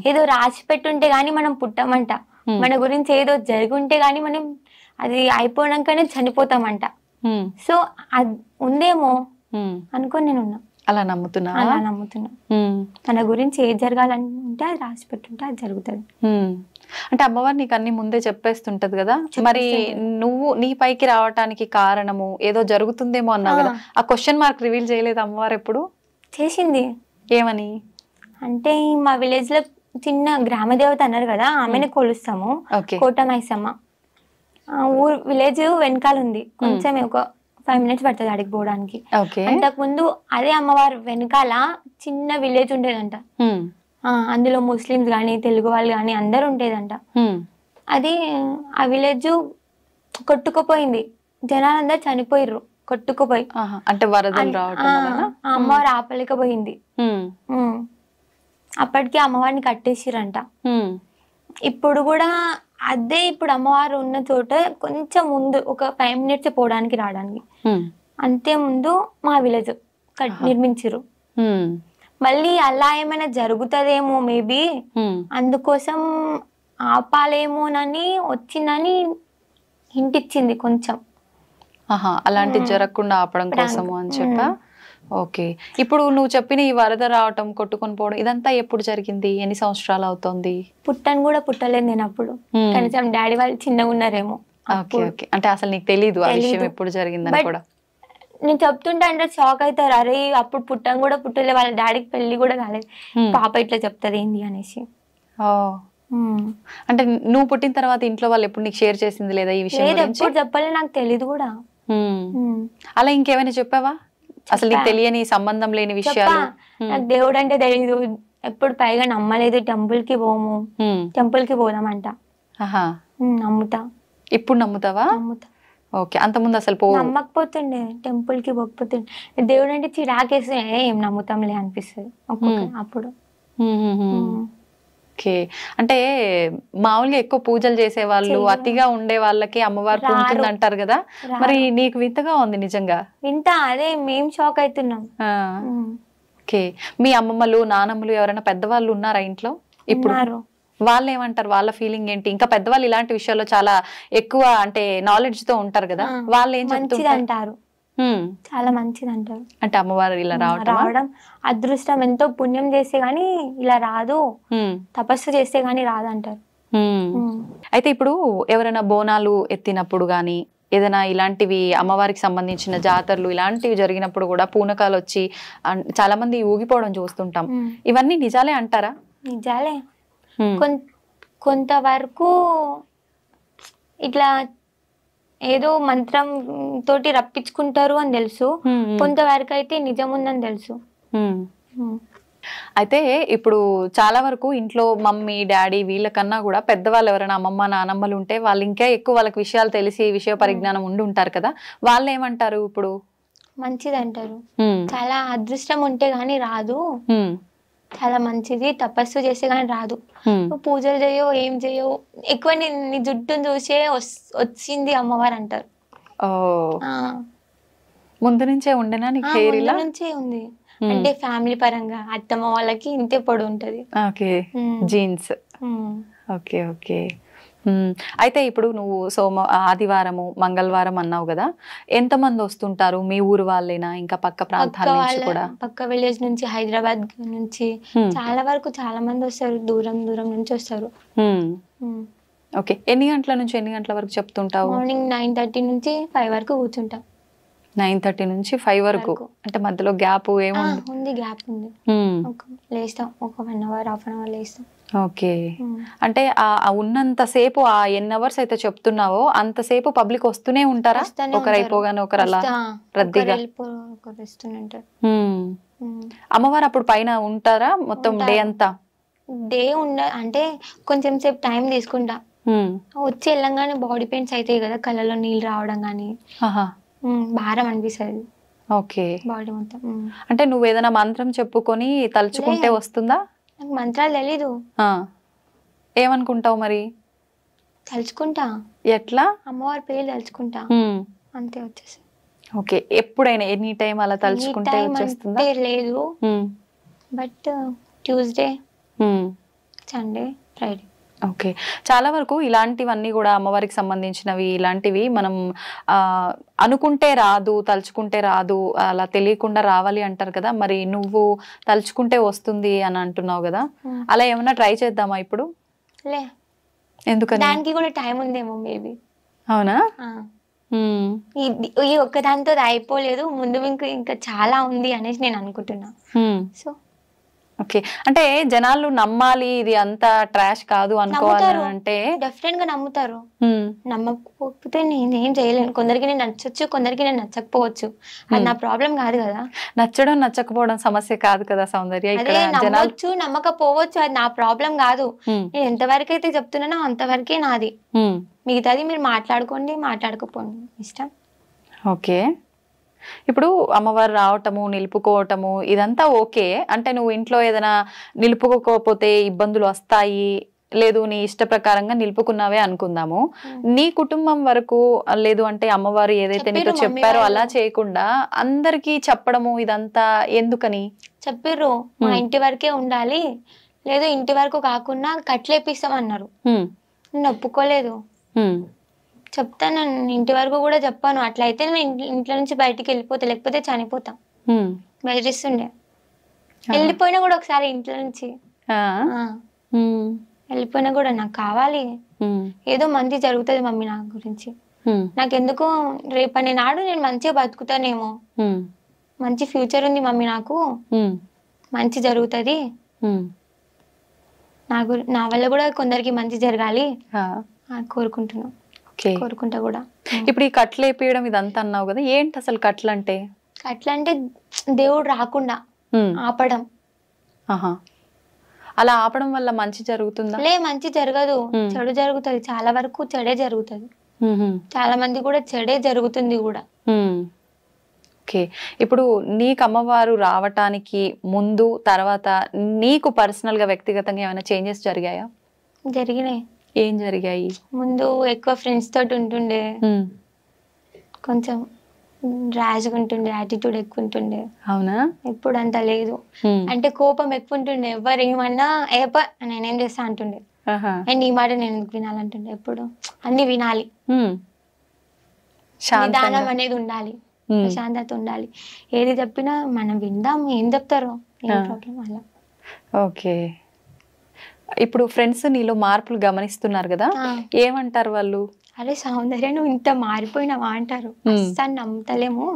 ఏదో రాసి పెట్టుంటే గానీ మనం పుట్టమంట, మన గురించి ఏదో జరుగుంటే గానీ మనం అది అయిపోయాకనే చనిపోతామంట. సో అది ఉందేమో అనుకోని నేనున్నా. అలా నమ్ముతున్నా? అలా నమ్ముతున్నా. మన గురించి ఏది జరగాలంటే అది రాసి పెట్టుంటే అది జరుగుతుంది. అంటే అమ్మవారు నీకు అన్ని ముందే చెప్పేస్తుంటది కదా, మరి నువ్వు నీ పైకి రావటానికి కారణము ఏదో జరుగుతుందేమో అన్నావు కదా, ఆ క్వశ్చన్ మార్క్ రివీల్ చేయలేదు అమ్మవారు ఎప్పుడు? చేసింది. ఏమని అంటే మా విలేజ్ లో చిన్న గ్రామ దేవత అన్నారు కదా, ఆమెను కొలుస్తాము, కోటమైసమ్మ. ఊరు విలేజ్ వెనకాల ఉంది, కొంచెం ఒక 5 minutes పడుతుంది అడిగి పోవడానికి. అంతకు ముందు అదే అమ్మవారు వెనకాల చిన్న విలేజ్ ఉండేదంట, అందులో ముస్లిమ్స్ గాని తెలుగు వాళ్ళు గాని అందరు ఉండేదంట. అది ఆ విలేజ్ కొట్టుకుపోయింది, జనాలందరూ చనిపోయిర్రు కొట్టుకుపోయి. అంటే వరదలు రావటం వలన అమ్మవారు ఆపలేకపోయింది. అప్పటికి అమ్మవారిని కట్టేసిరంట. ఇప్పుడు కూడా అదే, ఇప్పుడు అమ్మవారు ఉన్న చోట కొంచెం ముందు ఒక 5 minutes పోవడానికి రావడానికి, అంతే ముందు మా విలేజ్ నిర్మించారు. మళ్ళీ అలా ఏమైనా జరుగుతుందేమో మేబీ, అందుకోసం ఆపాలేమోనని వచ్చిందని హింట్ ఇచ్చింది కొంచెం. అలాంటివి జరగకుండా ఆపడం కోసము అని చెప్పా. ఓకే, ఇప్పుడు నువ్వు చెప్పిన ఈ వరద రావటం, కొట్టుకొని పోవడం, ఇదంతా ఎప్పుడు జరిగింది? ఎన్ని సంవత్సరాలు అవుతుంది? పుట్టను కూడా పుట్టలేదు నేను అప్పుడు, కనీసం డాడీ వాళ్ళు చిన్నగా ఉన్నారేమో. అంటే అసలు నీకు తెలీదు ఆ విషయం ఎప్పుడు జరిగిందని కూడా? నేను చెప్తుంటే అంటే షాక్ అవుతారు, అరే అప్పుడు పుట్టను కూడా పుట్టలే, వాళ్ళ డాడీకి పెళ్లి కూడా కాలేదు, పాప ఇట్లా చెప్తుంది ఏంది అనేసి. అంటే నువ్వు పుట్టిన తర్వాత ఇంట్లో వాళ్ళు ఎప్పుడు నీకు షేర్ చేసింది లేదా ఈ విషయం? ఎప్పుడు చెప్పలే, నాకు తెలీదు కూడా. అలా ఇంకేమైనా చెప్పావా అసలు నీకు తెలియని సంబంధం లేని విషయాలు? నాకు దేవుడు అంటే తెలీదు, ఎప్పుడు పైగా నమ్మలేదు, టెంపుల్ కి పోము, టెంపుల్ కి పోదామంట. నమ్ముతా. ఇప్పుడు నమ్ముతావా? నమ్ముతా. ఓకే, అంత ముందు అసలు నమ్మకపోతుండే, టెంపుల్ కి పోకపోతుండే, దేవుడు అంటే చిరాకేస్తే ఏం నమ్ముతాంలే అనిపిస్తుంది అప్పుడు. ఓకే, అంటే మామూలుగా ఎక్కువ పూజలు చేసే వాళ్ళు, అతిగా ఉండే వాళ్ళకి అమ్మవారు పూజలు అంటారు కదా, మరి నీకు వింతగా ఉంది నిజంగా? వింత, అదే మేము షాక్ అవుతున్నాం. ఓకే, మీ అమ్మమ్మలు నానమ్మలు ఎవరైనా పెద్దవాళ్ళు ఉన్నారా ఇంట్లో ఇప్పుడు? వాళ్ళు ఏమంటారు, వాళ్ళ ఫీలింగ్ ఏంటి? ఇంకా పెద్దవాళ్ళు ఇలాంటి విషయాల్లో చాలా ఎక్కువ అంటే నాలెడ్జ్ తో ఉంటారు కదా, వాళ్ళు ఏం చెప్తుంటారు? చాలా మంచిది అంటారు. అంటే అమ్మవారు ఇలా రావడం అదృష్టం, ఎంతో పుణ్యం చేస్తే గానీ ఇలా రాదు, తపస్సు చేస్తే గానీ రాదు అంటారు. అయితే ఇప్పుడు ఎవరైనా బోనాలు ఎత్తినప్పుడు గానీ, ఏదైనా ఇలాంటివి అమ్మవారికి సంబంధించిన జాతరలు ఇలాంటివి జరిగినప్పుడు కూడా పూనకాలు వచ్చి చాలా మంది ఊగిపోవడం చూస్తుంటాం, ఇవన్నీ నిజాలే అంటారా? నిజాలే, కొంతవరకు ఇట్లా ఏదో మంత్రం తోటి రప్పించుకుంటారు అని తెలుసు, కొంతవరకు అయితే నిజం ఉందని తెలుసు. అయితే ఇప్పుడు చాలా వరకు ఇంట్లో మమ్మీ డాడీ వీళ్ళకన్నా కూడా పెద్దవాళ్ళు ఎవరైనా అమ్మమ్మ నానమ్మలు ఉంటే వాళ్ళు ఇంకా ఎక్కువ వాళ్ళకి విషయాలు తెలిసి విషయ పరిజ్ఞానం ఉండి ఉంటారు కదా, వాళ్ళు ఏమంటారు? ఇప్పుడు మంచిది అంటారు, చాలా అదృష్టం ఉంటే గానీ రాదు, చాలా మంచిది, తపస్సు చేస్తే గానీ రాదు, పూజలు చేయో ఏం చేయో, ఎక్కువ నీ జుట్టును చూసే వచ్చింది అమ్మవారు అంటారు. ముందు నుంచే ఉండేనా నీకు హెయిర్? ఇలా నుంచే ఉంది, అంటే ఫ్యామిలీ పరంగా అత్తమ్మ వాళ్ళకి ఇంతే పొడి ఉంటది. Okay, jeans. Okay okay. అయితే ఇప్పుడు నువ్వు ఆదివారము మంగళవారం అన్నావు కదా, ఎంతమంది వస్తుంటారు? మీ ఊరు వాళ్ళేనా, ఇంకా పక్క ప్రాంతాల నుంచి కూడా? పక్క విలేజ్ నుంచి, హైదరాబాద్ నుంచి చాలా వరకు చాలా మంది వస్తారు, దూరం దూరం నుంచి వస్తారు. ఓకే, ఎన్ని గంటల నుంచి ఎన్ని గంటల వరకు చెప్తుంటావు? మార్నింగ్ 9:30 నుంచి 5 వరకు కూర్చుంటాం. 9:30 నుంచి 5 వరకు, అంటే మధ్యలో గ్యాప్ ఏముంది? ఉంది, గ్యాప్ ఉంది, లేస్తాం ఒక 1 hour 1/2 hour లేస్తాం. ఓకే, అంటే ఉన్నంతసేపు ఆ ఎన్ని అవర్స్ అయితే చెప్తున్నావో అంతసేపు పబ్లిక్ వస్తూనే ఉంటారా? ఒకరు అయిపోగానే ఒకరు అలా రద్దీగా అమ్మవారు అప్పుడు పైన ఉంటారా మొత్తం డే అంతా? డే అంటే కొంచెం సేపు టైం తీసుకుంటా. వచ్చి వెళ్ళంగానే బాడీ పెయిన్స్ అవుతాయి కదా, కళ్ళలో నీళ్ళు రావడం కానీ భారం అనిపిస్తుంది ఓకే బాడీ మొత్తం. అంటే నువ్వు ఏదైనా మంత్రం చెప్పుకొని తలుచుకుంటే వస్తుందా? నాకు మంత్రాలు తెలీదు. ఏమనుకుంటావు మరి? తలుచుకుంటా. ఎట్లా? అమ్మవారి పేరు తలుచుకుంటా, అంతే వచ్చేసి. ఓకే, ఎప్పుడైనా ఎనీ టైం అలా తలుచుకుంటే వచ్చేస్తుందా? లేదు, but Tuesday, Sunday, Friday. Okay, చాలా వరకు ఇలాంటివన్నీ కూడా అమ్మవారికి సంబంధించినవి ఇలాంటివి మనం అనుకుంటే రాదు, తలుచుకుంటే రాదు, అలా తెలియకుండా రావాలి అంటారు కదా. మరి నువ్వు తలుచుకుంటే వస్తుంది అని అంటున్నావు కదా, అలా ఏమన్నా ట్రై చేద్దామా ఇప్పుడు? లే, ఎందుకని? దానికి కూడా టైం ఉందేమో మేబీ. అవునా? ఈ ఒక్కదాంతో అయిపోలేదు, ముందు ఇంకా చాలా ఉంది అనేసి నేను అనుకుంటున్నా. సో ఓకే, అంటే జనాలు నమ్మాలి ఇది అంతా ట్రాష్ కాదు అనుకోవాలి అంటే డెఫినెట్ గా నమ్ముతారు. నమ్మకపోతే నేనేం చేయలేను. కొందరికి నేను నచ్చచ్చు, కొందరికి నేను నచ్చకపోవచ్చు, అది నా ప్రాబ్లం కాదు కదా. నచ్చడం నచ్చకపోవడం సమస్య కాదు కదా సౌందర్య. అదే నమ్మొచ్చు నమ్మకపోవచ్చు, అది నా ప్రాబ్లం కాదు. నేను ఎంతవరకు అయితే చెప్తున్నానో అంతవరకే నాది. మిగతాది మీరు మాట్లాడుకోండి, మాట్లాడుకోపోండి, ఇష్టం. ఓకే, ఇప్పుడు అమ్మవారు రావటము నిలుపుకోవటము ఇదంతా ఓకే. అంటే నువ్వు ఇంట్లో ఏదైనా నిలుపుకోకపోతే ఇబ్బందులు వస్తాయి, లేదు నీ ఇష్ట ప్రకారంగా నిలుపుకున్నావే అనుకుందాము. నీ కుటుంబం వరకు లేదు అంటే అమ్మవారు ఏదైతే నీతో చెప్పారో అలా చేయకుండా అందరికి చెప్పడము ఇదంతా ఎందుకని? చెప్పిర్రు మా ఇంటి వరకే ఉండాలి, లేదు ఇంటి వరకు కాకుండా కట్లేపిస్తామన్నారు. నేను ఒప్పుకోలేదు. చెప్తాను, నేను ఇంటి వరకు కూడా చెప్పాను. అట్లయితే నేను ఇంట్లో నుంచి బయటికి వెళ్ళిపోతా, లేకపోతే చనిపోతా. బెదిరిస్తుండే. వెళ్ళిపోయినా కూడా ఒకసారి ఇంట్లో నుంచి వెళ్ళిపోయినా కూడా నాకు కావాలి, ఏదో మంచి జరుగుతుంది మమ్మీ నా గురించి, నాకెందుకు రేపటి నాడు నేను మంచిగా బతుకుతానేమో, మంచి ఫ్యూచర్ ఉంది మమ్మీ నాకు, మంచి జరుగుతుంది, నా వల్ల కూడా కొందరికి మంచి జరగాలి కోరుకుంటున్నాను. కోరుకుంటా కూడా. ఇప్పుడు ఈ కట్లు వేపియడం ఇదంతా అన్నావు కదా, ఏంటి అసలు కట్లు అంటే? కట్లు అంటే దేవుడు రాకుండా ఆపడం. అలా ఆపడం వల్ల మంచి జరుగుతుందా? లే, మంచి జరగదు, చెడు జరుగుతుంది. చాలా వరకు చెడే జరుగుతుంది, చాలా మంది కూడా చెడే జరుగుతుంది కూడా. ఓకే, ఇప్పుడు నీకు అమ్మవారు రావటానికి ముందు తర్వాత నీకు పర్సనల్ గా వ్యక్తిగతంగా ఏమైనా చేంజెస్ జరిగాయా? జరిగినాయి. ఏం జరిగాయి? ముందు ఎక్కువ ఫ్రెండ్స్ తోటి ఉంటుండే, కొంచెం ర్యాష్గా ఉంటుండే, యాటిట్యూడ్ ఎక్కువ ఉంటుండే. అవునా? ఇప్పుడు అంత లేదు. అంటే కోపం ఎక్కువ ఉంటుండే, ఎవరు ఏమన్నా నేనేం చేస్తా అంటుండే, అండ్ ఈ మాట నేను ఎందుకు వినాలంటుండే. ఎప్పుడు అన్ని వినాలి, నిదానం అనేది ఉండాలి, ప్రశాంతత ఉండాలి. ఏది చెప్పినా మనం విందాం, ఏం చెప్తారో ఏం ప్రాబ్లం అలా. ఓకే, ఇప్పుడు ఫ్రెండ్స్ నీలో మార్పులు గమనిస్తున్నారు కదా, ఏమంటారు వాళ్ళు? అరే సౌందర్య నువ్వు ఇంత మారిపోయినావా అంటారు. అస్సలు నమ్ముతలేము,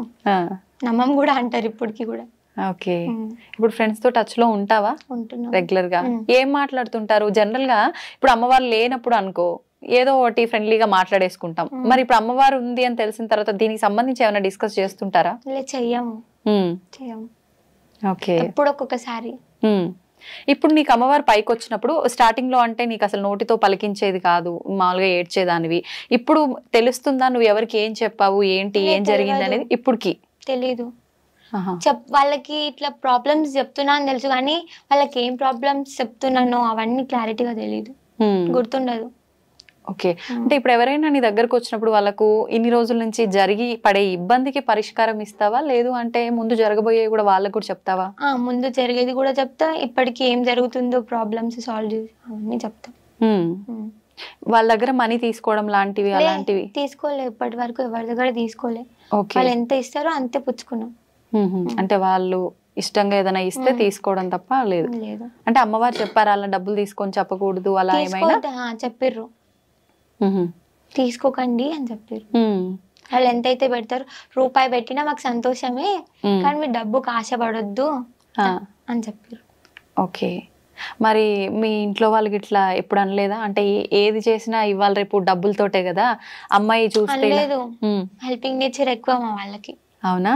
నమ్మం కూడా అంటారు ఇప్పటికి కూడా. ఓకే, ఇప్పుడు ఫ్రెండ్స్ తో టచ్ లో ఉంటావా? ఉంటున్నా రెగ్యులర్ గా. ఏం మాట్లాడుతుంటారు జనరల్ గా? ఇప్పుడు అమ్మవారు లేనప్పుడు అనుకో ఏదో ఒకటి ఫ్రెండ్లీగా మాట్లాడేసుకుంటాం, మరి ఇప్పుడు అమ్మవారు ఉంది అని తెలిసిన తర్వాత దీనికి సంబంధించి ఏమైనా డిస్కస్ చేస్తుంటారా? చెయ్యము. ఓకే, ఎప్పుడు ఒక్కొక్కసారి. ఇప్పుడు నీకు అమ్మవారు పైకి వచ్చినప్పుడు స్టార్టింగ్ లో అంటే నీకు అసలు నోటితో పలికించేది కాదు, మామూలుగా ఏడ్చేదానివి. ఇప్పుడు తెలుస్తుందా నువ్వు ఎవరికి ఏం చెప్పావు, ఏంటి ఏం జరిగింది అనేది? ఇప్పటికి తెలీదు. వాళ్ళకి ఇట్లా ప్రాబ్లమ్స్ చెప్తున్నా అని తెలుసు, కానీ వాళ్ళకి ఏం ప్రాబ్లమ్స్ చెప్తున్నానో అవన్నీ క్లారిటీగా తెలీదు, గుర్తుండదు. ఓకే, అంటే ఇప్పుడు ఎవరైనా నీ దగ్గరకు వచ్చినప్పుడు వాళ్ళకు ఇన్ని రోజుల నుంచి జరిగి పడే ఇబ్బందికి పరిష్కారం ఇస్తావా, లేదు అంటే ముందు జరగబోయే కూడా వాళ్ళకు కూడా చెప్తావా? ముందు జరిగేది కూడా చెప్తా, ఇప్పటికి ఏం జరుగుతుందో ప్రాబ్లమ్స్ సాల్వ్ చేసి అవన్నీ చెప్తా. వాళ్ళ దగ్గర మనీ తీసుకోవడం లాంటివి అలాంటివి తీసుకోలే, ఇప్పటి వరకు ఎవరి దగ్గర తీసుకోలే. వాళ్ళు ఎంత ఇస్తారో అంతే పుచ్చుకున్నాం. అంటే వాళ్ళు ఇష్టంగా ఏదైనా ఇస్తే తీసుకోవడం తప్ప లేదు. అంటే అమ్మవారు చెప్పారు అలా డబ్బులు తీసుకొని చెప్పకూడదు అలా ఏమైనా? చెప్పిర్రు, తీసుకోకండి అని చెప్పారు. వాళ్ళు ఎంతైతే పెడతారు, రూపాయి పెట్టినా మాకు సంతోషమే, కానీ మీరు డబ్బుకు ఆశపడొద్దు అని చెప్పారు. ఓకే, మరి మీ ఇంట్లో వాళ్ళకి ఇట్లా ఎప్పుడు అనలేదా? అంటే ఏది చేసినా ఇవాళ రేపు డబ్బులతోటే కదా, అమ్మాయి చూస్తే లేదు, హెల్పింగ్ నేచర్ ఎక్కువ మా వాళ్ళకి. అవునా?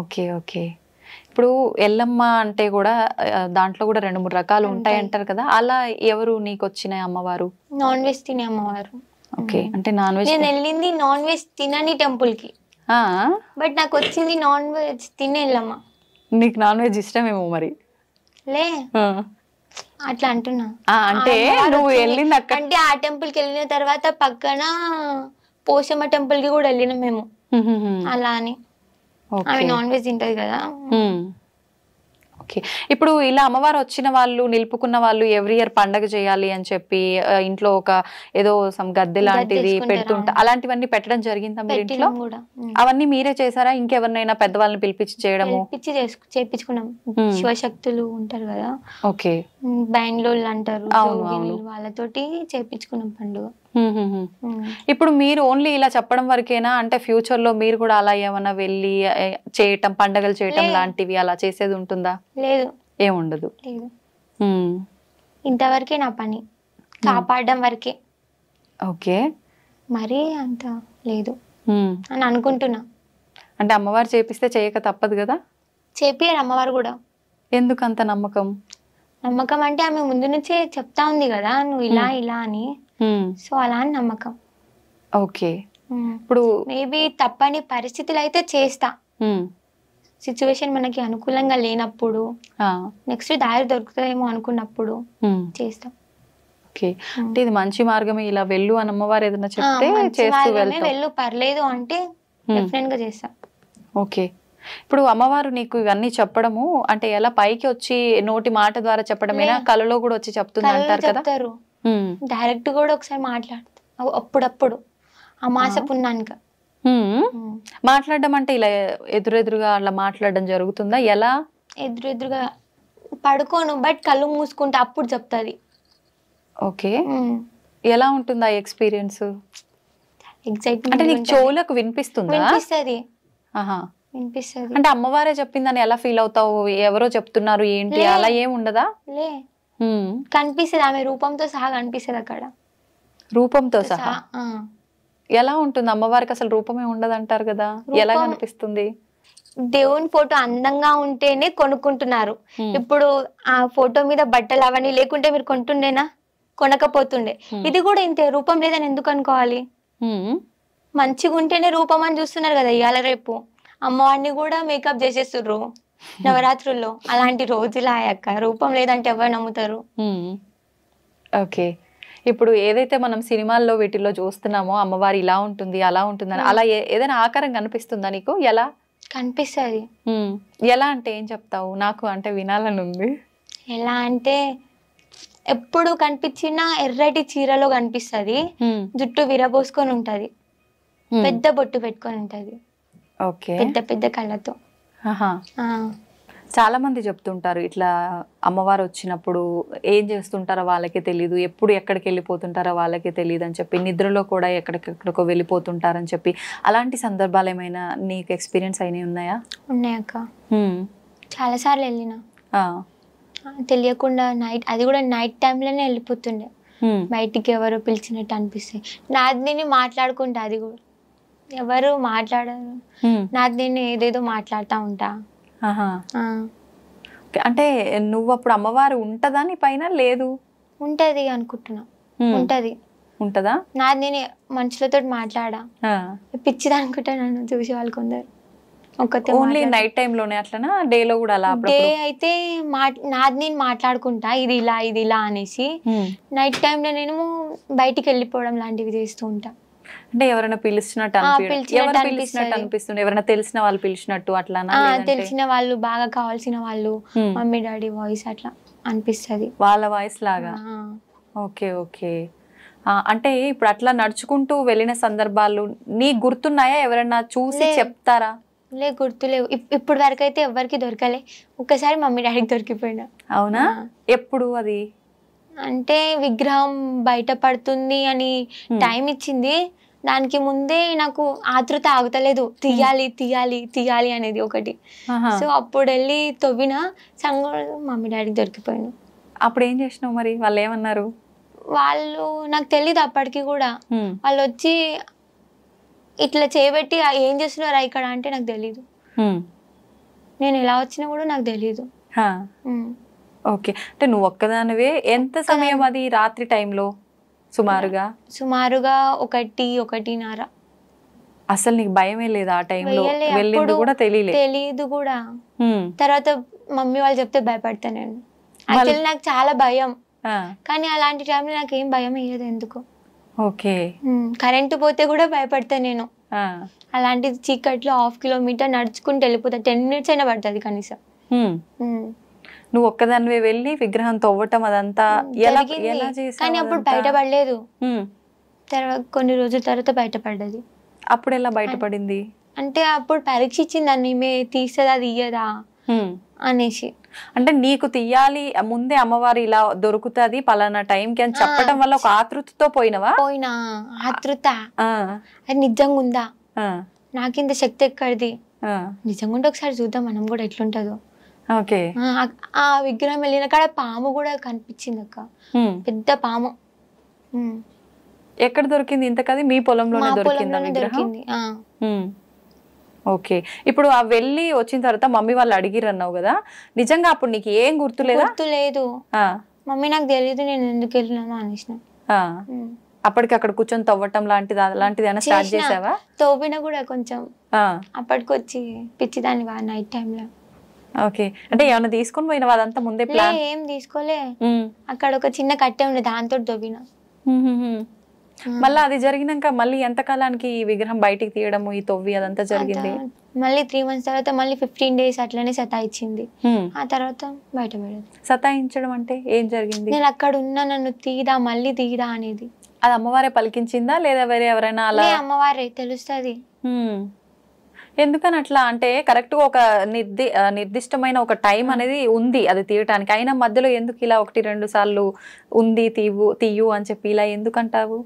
ఓకే ఓకే, ఇప్పుడు ఎల్లమ్మ అంటే కూడా దాంట్లో కూడా 2-3 రకాలు ఉంటాయి అంటారు కదా, అలా ఎవరు నీకు వచ్చిన అమ్మవారు? నాన్ వెజ్ తినే అమ్మవారు. ఓకే, అంటే నాన్ వెజ్. నేను వెళ్ళింది నాన్ వెజ్ తినని టెంపుల్ కి, బట్ నాకు వచ్చింది నాన్ వెజ్ తినే ఎల్లమ్మ. నీకు నాన్ వెజ్ ఇష్టమేమో మరి. లే అట్లా అంటున్నా. అంటే నువ్వు వెళ్ళింది అక్కడ, అంటే ఆ టెంపుల్ కి వెళ్ళిన తర్వాత పక్కన పోషమ్మ టెంపుల్ కి కూడా వెళ్ళినాం మేము. అలా అని ఆమె నాన్ వెజ్ తింటది కదా. ఓకే, ఇప్పుడు ఇలా అమ్మవారు వచ్చిన వాళ్ళు, నిలుపుకున్న వాళ్ళు ఎవ్రీ ఇయర్ పండగ చేయాలి అని చెప్పి ఇంట్లో ఒక ఏదో సమ్ గద్దె లాంటిది పెడుతుంటా, అలాంటివన్నీ పెట్టడం జరిగిందా మీరు ఇంట్లో? అవన్నీ మీరే చేసారా, ఇంకెవరినైనా పెద్దవాళ్ళని పిలిపించి చేయడము? చేపించుకున్నాం. శివశక్తులు ఉంటారు కదా, ఓకే, బెంగళూరు అంటారు, వాళ్ళతోటి చేపించుకున్నాం పండుగ. ఇప్పుడు మీరు ఓన్లీ ఇలా చెప్పడం వరకేనా, అంటే ఫ్యూచర్ లో మీరు కూడా అలా ఏమన్నా వెళ్ళి చేయటం, పండగలు చేయటం లాంటివి అలా చేసేది ఉంటుందా? లేదు, ఏముండదు. ఇంతవరకే నా పని, కాపాడడం వరకే. ఓకే, మరి అంత లేదు అని అనుకుంటున్నా. అంటే అమ్మవారు చేపిస్తే చేయక తప్పదు కదా? చేపియారు అమ్మవారు కూడా. ఎందుకు అంత నమ్మకం? నమ్మకం అంటే ఆమె ముందు నుంచే చెప్తా ఉంది కదా, నువ్వు ఇలా ఇలా అని, సో అలా అని నమ్మకం. ఓకే, ఇప్పుడు మేబీ తప్పని పరిస్థితులు అయితే చేస్తా, సిచ్యువేషన్ మనకి అనుకూలంగా లేనప్పుడు, నెక్స్ట్ దారి దొరుకుతుందేమో అనుకున్నప్పుడు చేస్తాం. ఓకే, అంటే ఇది మంచి మార్గమే, ఇలా వెళ్ళు అని అమ్మవారు ఏదైనా చెప్తే చేస్తూ వెళ్ళు, పర్లేదు అంటే డెఫినెట్ గా చేస్తా. ఓకే, ఇప్పుడు అమ్మవారు నీకు ఇవన్నీ చెప్పడము అంటే ఎలా, పైకి వచ్చి నోటి మాట ద్వారా చెప్పడమేనా, కలలో కూడా వచ్చి చెప్తుంది అంటారు కదా? డైరెక్ట్ కూడా ఒకసారి మాట్లాడుతా అప్పుడప్పుడు, అమాస పున్నాక. మాట్లాడడం అంటే ఇలా ఎదురెదురుగా అలా మాట్లాడడం జరుగుతుందా? ఎలా? ఎదురెదురుగా పడుకోను, బట్ కళ్ళు మూసుకుంటా, అప్పుడు చెప్తాది. ఓకే, ఎలా ఉంటుంది ఆ ఎక్స్పీరియన్స్? ఎగ్జైట్మెంట్. అంటే నీకు చెవులకు వినిపిస్తుందా? వినిపిస్తుంది. అంటే అమ్మవారే చెప్పిందని ఎలా ఫీల్ అవుతావు? ఎవరో చెప్తున్నారు ఏంటి, అలా ఏం ఉండదా? లే, కనిపిస్తుంది, ఆమె రూపంతో సహా కనిపిస్తుంది అక్కడ. రూపంతో సహా? ఎలా ఉంటుంది అమ్మవారికి? అసలు రూపమే ఉండదు అంటారు కదా, ఎలా కనిపిస్తుంది? దేవుని ఫోటో అందంగా ఉంటేనే కొనుక్కుంటున్నారు. ఇప్పుడు ఆ ఫోటో మీద బట్టలు అవన్నీ లేకుంటే మీరు కొంటుండేనా? కొనకపోతుండే. ఇది కూడా ఇంతే, రూపం లేదని ఎందుకు అనుకోవాలి? మంచిగా ఉంటేనే రూపం అని చూస్తున్నారు కదా ఇవాళ రేపు. అమ్మవారిని కూడా మేకప్ చేసేస్తుర్రు నవరాత్రుల్లో. అలాంటి రోజులు అయ్యాక రూపం లేదంటే ఎవరు నమ్ముతారు? ఓకే, ఇప్పుడు ఏదైతే మనం సినిమాల్లో వీటిల్లో చూస్తున్నామో అమ్మవారు ఇలా ఉంటుంది అలా ఉంటుందని, అలా ఏదైనా ఆకారం కనిపిస్తుందా నీకు? ఎలా కనిపిస్తుంది? ఎలా అంటే ఏం చెప్తావు? నాకు అంటే వినాలని ఉంది. ఎలా అంటే ఎప్పుడు కనిపించినా ఎర్రటి చీరలో కనిపిస్తుంది, జుట్టు విరబోసుకొని ఉంటది, పెద్ద బొట్టు పెట్టుకొని ఉంటది, పెద్ద పెద్ద కళ్ళతో. చాలా మంది చెప్తుంటారు ఇట్లా అమ్మవారు వచ్చినప్పుడు ఏం చేస్తుంటారో వాళ్ళకే తెలియదు, ఎప్పుడు ఎక్కడికి వెళ్ళిపోతుంటారో వాళ్ళకే తెలియదు అని చెప్పి, నిద్రలో కూడా ఎక్కడికెక్కడికో వెళ్ళిపోతుంటారని చెప్పి, అలాంటి సందర్భాలు ఏమైనా నీకు ఎక్స్పీరియన్స్ అయినవి ఉన్నాయా? ఉన్నాయక్క, చాలా సార్లు వెళ్ళినా. తెలియకుండా నైట్, అది కూడా నైట్ టైంలోనే వెళ్ళిపోతుండే, బయటికి ఎవరో పిలిచినట్టు అనిపిస్తాయి. నాది నేను మాట్లాడుకుంటా, అది కూడా ఎవరు మాట్లాడరు, నాది నేను ఏదేదో మాట్లాడుతూ ఉంటా. అంటే నువ్వు అప్పుడు అమ్మవారు ఉంటదా నీ పైన? లేదు, ఉంటది అనుకుంటున్నా. ఉంటదా? నాది నేను మనుషులతో మాట్లాడా, పిచ్చిది అనుకుంటా నన్ను చూసి వాళ్ళు కొందరు. ఓన్లీ నైట్ టైం లోనే అట్లనా, డే లో కూడా అలా? డే అయితే నాది నేను మాట్లాడుకుంటా, ఇది ఇలా ఇది ఇలా అనేసి. నైట్ టైంలో నేను బయటికి వెళ్ళిపోవడం లాంటివి చేస్తూ ఉంటా. అంటే ఎవరైనా పిలిచినట్టు అనిపిస్తుంది, ఎవరైనా తెలిసిన వాళ్ళు పిలిచినట్టు అట్లా? తెలిసిన వాళ్ళు, బాగా కావాల్సిన వాళ్ళు, మమ్మీ డాడీ వాయిస్ అట్లా అనిపిస్తుంది, వాళ్ళ వాయిస్ లాగా. ఓకే ఓకే, అంటే ఇప్పుడు అట్లా నడుచుకుంటూ వెళ్ళిన సందర్భాలు నీకు గుర్తున్నాయా? ఎవరైనా చూసి చెప్తారా? లే, గుర్తులేవు. ఇప్పుడు వరకు అయితే ఎవరికి దొరకలే. ఒక్కసారి మమ్మీ డాడీకి దొరికిపోయినా. అవునా? ఎప్పుడు అది? అంటే విగ్రహం బయట పడుతుంది అని టైం ఇచ్చింది, దానికి ముందే నాకు ఆతృత ఆగుతలేదు, తీయాలి తీయాలి తీయాలి అనేది ఒకటి. సో అప్పుడు వెళ్ళి తవ్విన సంగ మమ్మీ డాడీకి దొరికిపోయాను. అప్పుడు ఏం చేసినావు మరి? వాళ్ళు ఏమన్నారు? వాళ్ళు నాకు తెలీదు అప్పటికి కూడా. వాళ్ళు వచ్చి ఇట్లా చేయబెట్టి ఏం చేస్తున్నారా ఇక్కడ అంటే నాకు తెలీదు. నేను ఎలా వచ్చినా కూడా నాకు తెలియదు. ఓకే, అంటే నువ్వు ఒక్కదానివే. ఎంత సమయం అది రాత్రి టైంలో సుమారుగా? సుమారుగా 1-1:30. అసలు నీకు భయమే లేదా ఆ టైంలో? వెళ్ళింది కూడా తెలియదు కూడా. తర్వాత మమ్మీ వాళ్ళు చెప్తే భయపడతా నేను. యాక్చువల్లీ నాకు చాలా భయం, కానీ అలాంటి టైంలో నాకు ఏం భయం అయ్యేది ఎందుకు. ఓకే, కరెంటు పోతే కూడా భయపడతా నేను. అలాంటిది చీకట్లో 1/2 కిలోమీటర్ నడుచుకుంటూ వెళ్ళిపోతా. 10 minutes అయినా పడుతుంది కనీసం. నువ్వు ఒక్కదానివే వెళ్ళి విగ్రహం తవ్వటం అదంతా ఎలా చేసావు? కానీ అప్పుడు బయటపడలేదు. తర్వాత కొన్ని రోజుల తర్వాత బయటపడ్డది. అప్పుడు ఎలా బయటపడింది అంటే అప్పుడు పరీక్ష ఇచ్చింది దాన్ని, మే తీసేదా తీయదా అనేసి. అంటే నీకు తీయాలి ముందే అమ్మవారు ఇలా దొరుకుతుంది పలానా టైంకి అని చెప్పడం వల్ల ఒక ఆతృతతో పోయినా ఆతృత అది నిజంగా ఉందా, నాకింత శక్తి ఎక్కడిది, నిజంగా ఉంటే ఒకసారి చూద్దాం మనం కూడా ఎట్లుంటదో. ఓకే, ఆ విగ్రహం వెళ్ళిన కాడ పాము కూడా కనిపించింది అక్క, పెద్ద పాము. ఎక్కడ దొరికింది ఇంతకది? మీ పొలంలోనే దొరికింది. ఓకే, ఇప్పుడు ఆ వెళ్ళి వచ్చిన తర్వాత మమ్మీ వాళ్ళు అడిగిరు అన్నావు కదా, నిజంగా అప్పుడు నీకు ఏం గుర్తులేదు. మమ్మీ నాకు తెలియదు నేను ఎందుకు వెళ్ళినాను అనేసిన. అప్పటికి అక్కడ కూర్చొని తవ్వటం అలాంటిది ఏమైనా స్టార్ట్ చేసావా? తవ్విన కూడా కొంచెం అప్పటికొచ్చి పిచ్చిదాన్ని నైట్ టైంలో. ఓకే, అంటే ఏమైనా తీసుకొని పోయినా అదంతా ముందే ప్లాన్? ఏం తీసుకోలే, అక్కడ ఒక చిన్న కట్టె ఉండే దాంతో తవ్విన. మళ్ళీ అది జరిగినాక మళ్ళీ ఎంత కాలానికి ఈ విగ్రహం బయటికి తీయడము ఈ తవ్వి అదంతా జరిగింది? మళ్ళీ 3 months తర్వాత మళ్ళీ 15 days అట్లనే సతాయించింది. ఆ తర్వాత బయటపడేది. సతాయించడం అంటే ఏం జరిగింది? నేను అక్కడ ఉన్నా, నన్ను తీదా మళ్ళీ తీదా అనేది. అది అమ్మవారే పలికించిందా లేదా వేరే ఎవరైనా? అలా అమ్మవారే తెలుస్తుంది. ఎందుకని అట్లా అంటే కరెక్ట్ గా ఒక నిర్దిష్టమైన ఒక టైం అనేది ఉంది అది తీయటానికి, అయినా మధ్యలో ఎందుకు ఇలా 1-2 సార్లు ఉంది తీయు అని చెప్పి ఇలా ఎందుకంటావు?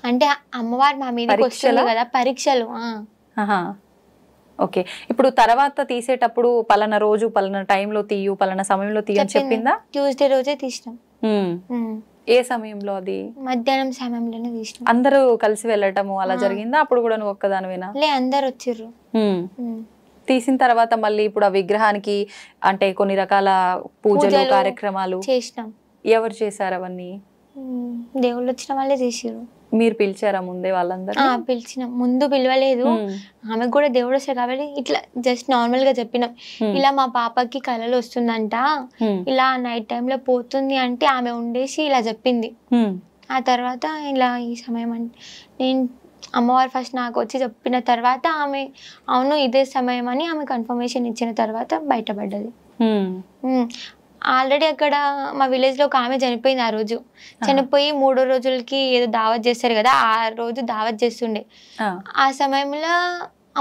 అంటే అమ్మవారు మా మీద వస్తుంది కదా పరీక్షలు. ఓకే, ఇప్పుడు తర్వాత తీసేటప్పుడు పలానా రోజు పలానా టైంలో తీయు పలానా సమయంలో తీయు అని చెప్పిందా? ట్యూస్డే రోజే తీసినాం. ఏ సమయంలో? అది మధ్యాహ్నం సమయంలోనే తీసినాం. అందరూ కలిసి వెళ్ళటము అలా జరిగిందా? అప్పుడు కూడా నువ్వు ఒక్కదానివేనా? అందరు వచ్చిర్రు. తీసిన తర్వాత మళ్ళీ ఇప్పుడు ఆ విగ్రహానికి అంటే కొన్ని రకాల పూజలు కార్యక్రమాలు చేసినాం. ఎవరు చేశారు అవన్నీ? దేవుళ్ళు వచ్చిన వాళ్ళే చేసిర్రు. మీరు పిలిచారా ముందే వాళ్ళందరూ? పిలిచినాం, ముందు పిలవలేదు. ఆమెకు కూడా దేవుడు వస్తారు కాబట్టి ఇట్లా జస్ట్ నార్మల్ గా చెప్పినాం, ఇలా మా పాపకి కళలు వస్తుందంట, ఇలా నైట్ టైంలో పోతుంది అంటే ఆమె ఉండేసి ఇలా చెప్పింది. ఆ తర్వాత ఇలా ఈ సమయం అంటే నేను అమ్మవారు ఫస్ట్ నాకు వచ్చి చెప్పిన తర్వాత ఆమె అవును ఇదే సమయం అని ఆమె కన్ఫర్మేషన్ ఇచ్చిన తర్వాత బయటపడ్డది. ఆల్రెడీ అక్కడ మా విలేజ్ లో ఒక ఆమె చనిపోయింది. ఆ రోజు చనిపోయి 3 రోజులకి ఏదో దావత్ చేస్తారు కదా, ఆ రోజు దావత్ చేస్తుండే. ఆ సమయంలో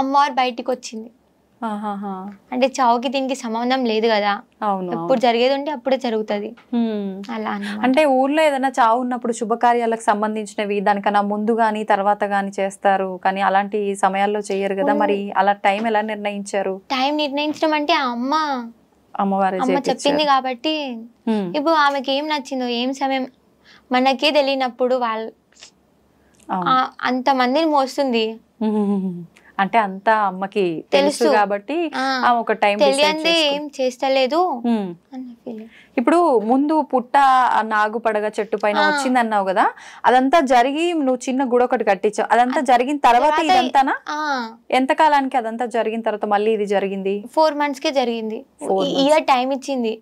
అమ్మవారు బయటికి వచ్చింది. అంటే చావుకి దీనికి సంబంధం లేదు కదా, ఎప్పుడు జరిగేది ఉంటే అప్పుడే జరుగుతుంది అలా. అంటే ఊర్లో ఏదైనా చావు ఉన్నప్పుడు శుభకార్యాలకు సంబంధించినవి దానికన్నా ముందు గాని తర్వాత గాని చేస్తారు, కానీ అలాంటి సమయాల్లో చేయరు కదా, మరి అలా టైం ఎలా నిర్ణయించారు? టైం నిర్ణయించడం అంటే అమ్మ చెప్పింది కాబట్టి. ఇప్పుడు ఆమెకి ఏం నచ్చిందో ఏం సమయం మనకే తెలియనప్పుడు వాళ్ళు అంత మందిని మోస్తుంది అంటే అంతా అమ్మకి తెలుసు కాబట్టి ఒక టైం తెలియంది ఏం చేస్తలేదు. ఇప్పుడు ముందు పుట్ట నాగు పడగ చెట్టు పైన వచ్చింది అన్నావు కదా, అదంతా జరిగి నువ్వు చిన్న గుడి ఒకటి కట్టించావు, అదంతా జరిగిన తర్వాత ఇదంతానా? ఎంత కాలానికి అదంతా జరిగిన తర్వాత మళ్ళీ ఇది జరిగింది? 4 months కే జరిగింది. ఇయర్ టైం ఇచ్చింది.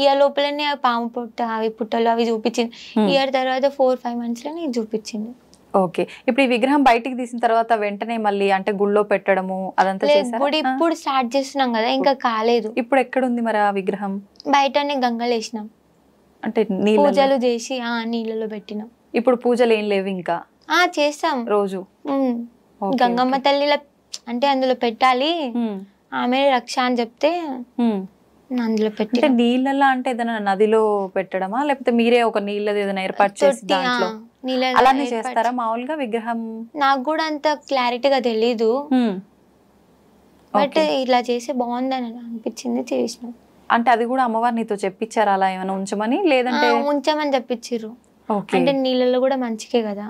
ఇయర్ లోపలనే పాము పుట్ట అవి పుట్టలు అవి చూపించింది. ఇయర్ తర్వాత 4-5 months లోనే చూపించింది. ఓకే, ఇప్పుడు ఈ విగ్రహం బయటికి తీసిన తర్వాత వెంటనే మళ్ళీ అంటే గుళ్ళో పెట్టడము అదంతా చేశారా? ఇప్పుడు స్టార్ట్ చేస్తున్నాం కదా, ఇంకా కాలేదు. ఇప్పుడు ఎక్కడ ఉంది మరి ఆ విగ్రహం? బయటనే గంగలు వేసినాం, అంటే పూజలు చేసి నీళ్ళలో పెట్టినాం. ఇప్పుడు పూజలు ఏం లేవు ఇంకా? చేస్తాం రోజు. గంగమ్మ తల్లిల అంటే అందులో పెట్టాలి, ఆమె రక్ష అని చెప్తే అందులో పెట్టి. నీళ్ళలో అంటే ఏదైనా నదిలో పెట్టడమా లేకపోతే మీరే ఒక నీళ్ళది ఏదైనా ఏర్పాటు చేసి దాంట్లో అలానే చేస్తారా మామూలుగా విగ్రహం? నాకు కూడా అంత క్లారిటీగా తెలీదు, బట్ ఇలా చేసి బాగుందని అనిపించింది చేసినాం. అంటే అది కూడా అమ్మవారు నీతో చెప్పించారా అలా ఏమైనా ఉంచమని? లేదంటే ఉంచమని చెప్పించారు. అంటే నీళ్ళలో కూడా మంచికే కదా.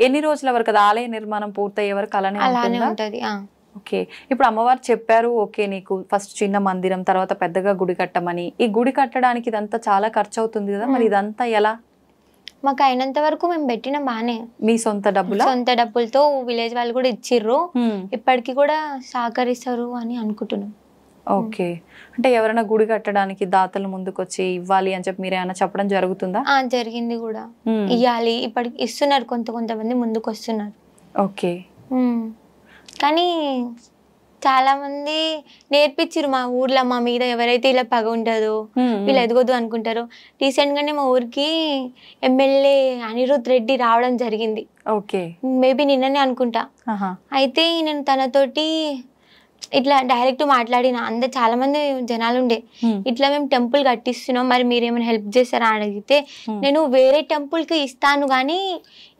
ఎన్ని రోజుల వరకు ఆలయ నిర్మాణం పూర్తయ్యే వరకు అలానే ఉంటది? ఓకే. ఇప్పుడు అమ్మవారు చెప్పారు, ఓకే నీకు ఫస్ట్ చిన్న మందిరం, తర్వాత పెద్దగా గుడి కట్టమని. ఈ గుడి కట్టడానికి ఇదంతా చాలా ఖర్చు అవుతుంది కదా, మరి ఇదంతా ఎలా? మాకు అయినంత వరకు మేము పెట్టిన బానే. మీ సొంత డబ్బులా? సొంత డబ్బులతో విలేజ్ వాళ్ళు కూడా ఇచ్చిర్రు, ఇప్పటికి కూడా సహకరిస్తారు అని అనుకుంటున్నాం. ఓకే. అంటే ఎవరైనా గుడి కట్టడానికి దాతలు ముందుకు వచ్చి ఇవ్వాలి అని చెప్పి మీరు ఏమైనా చెప్పడం జరుగుతుందా? జరిగింది కూడా, ఇవ్వాలి, ఇప్పటికి ఇస్తున్నారు, కొంతమంది ముందుకు వస్తున్నారు. ఓకే. కానీ చాలా మంది నేర్పించారు మా ఊర్లో, మా మీద ఎవరైతే ఇలా పగ ఉంటుందో, వీళ్ళు ఎదగొద్దు అనుకుంటారో. రీసెంట్ గానే మా ఊరికి ఎమ్మెల్యే అనిరుద్ రెడ్డి రావడం జరిగింది. ఓకే. మేబీ నిన్ననే అనుకుంటా. అయితే నేను తనతోటి ఇట్లా డైరెక్ట్ మాట్లాడిన, అందరు చాలా మంది జనాలు ఉండే, ఇట్లా మేము టెంపుల్ కట్టిస్తున్నాం, మరి మీరేమైనా హెల్ప్ చేస్తారా అని అడిగితే, నేను వేరే టెంపుల్ కి ఇస్తాను కానీ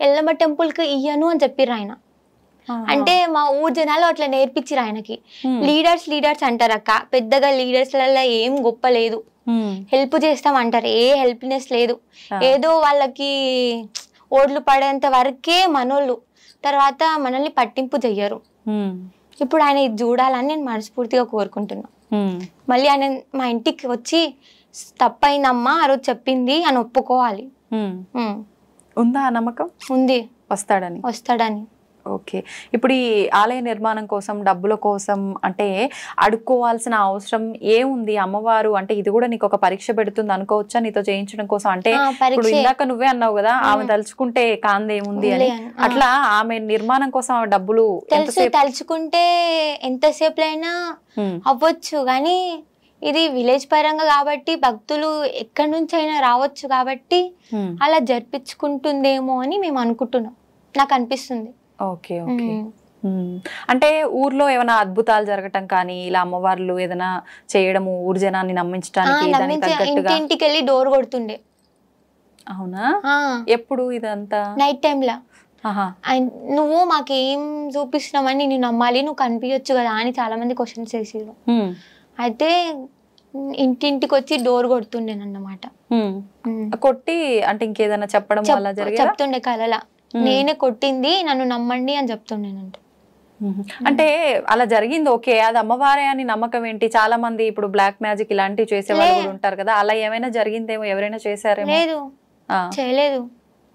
ఎల్లమ్మ టెంపుల్ కి ఇయ్యను అని చెప్పిర్రు ఆయన. అంటే మా ఊరు జనాలు అట్లా నేర్పించిరు ఆయనకి. లీడర్స్ అంటారు అక్క, పెద్దగా లీడర్స్ లలో ఏం గొప్ప లేదు, హెల్ప్ చేస్తాం అంటారు, ఏ హెల్ప్నెస్ లేదు, ఏదో వాళ్ళకి ఓట్లు పడేంత వరకే మనోళ్ళు, తర్వాత మనల్ని పట్టింపు చెయ్యరు. ఇప్పుడు ఆయన ఇది చూడాలని నేను మనస్ఫూర్తిగా కోరుకుంటున్నా. మళ్ళీ ఆయన మా ఇంటికి వచ్చి తప్పైందమ్మా ఆ రోజు చెప్పింది అని ఒప్పుకోవాలి. ఉందా నమ్మకం? ఉంది, వస్తాడని. ఓకే. ఇప్పుడు ఈ ఆలయ నిర్మాణం కోసం, డబ్బుల కోసం అంటే అడుక్కోవాల్సిన అవసరం ఏముంది? అమ్మవారు అంటే ఇది కూడా నీకు ఒక పరీక్ష పెడుతుంది అనుకోవచ్చా నీతో చేయించడం కోసం? అంటే ఇప్పుడు ఇందాక నువ్వే అన్నావు కదా, ఆమె తలుచుకుంటే కాందేముంది అని, అట్లా ఆమె నిర్మాణం కోసం ఆమె డబ్బులు తలుచుకుంటే ఎంతసేపు అయినా అవ్వచ్చు, కానీ ఇది విలేజ్ పరంగా కాబట్టి భక్తులు ఎక్కడి నుంచి అయినా రావచ్చు కాబట్టి అలా జరిపించుకుంటుందేమో అని మేము అనుకుంటున్నాం, నాకు అనిపిస్తుంది. ఓకే. ఓకే. అంటే ఊర్లో ఏమైనా అద్భుతాలు జరగటం కానీ, ఇలా అమ్మవార్లు ఏదైనా చేయడము, ఊరు జనాన్ని నమ్మించడానికి ఇంటికి వెళ్ళి డోర్ కొడుతుండే. అవునా? ఎప్పుడు ఇదంతా? నైట్ టైంలా. నువ్వు మాకేం చూపిస్తున్నావని నేను నమ్మాలి, నువ్వు కనిపించచ్చు కదా అని చాలా మంది క్వశ్చన్స్ వేసారు. అయితే ఇంటింటికి వచ్చి డోర్ కొడుతుండేనన్నమాట. కొట్టి అంటే ఇంకేదైనా చెప్పడం వల్ల చెప్తుండే కలలా, నేనే కొట్టింది, నన్ను నమ్మండి అని చెప్తుండేనంట. అంటే అలా జరిగింది, ఓకే, అది అమ్మవారే అని నమ్మకం ఏంటి? చాలా మంది ఇప్పుడు బ్లాక్ మ్యాజిక్ ఇలాంటివి చేసే వాళ్ళు కూడా ఉంటారు కదా, అలా ఏమైనా జరిగిందేమో, ఎవరైనా చేశారేమో? లేదు, చేయలేదు.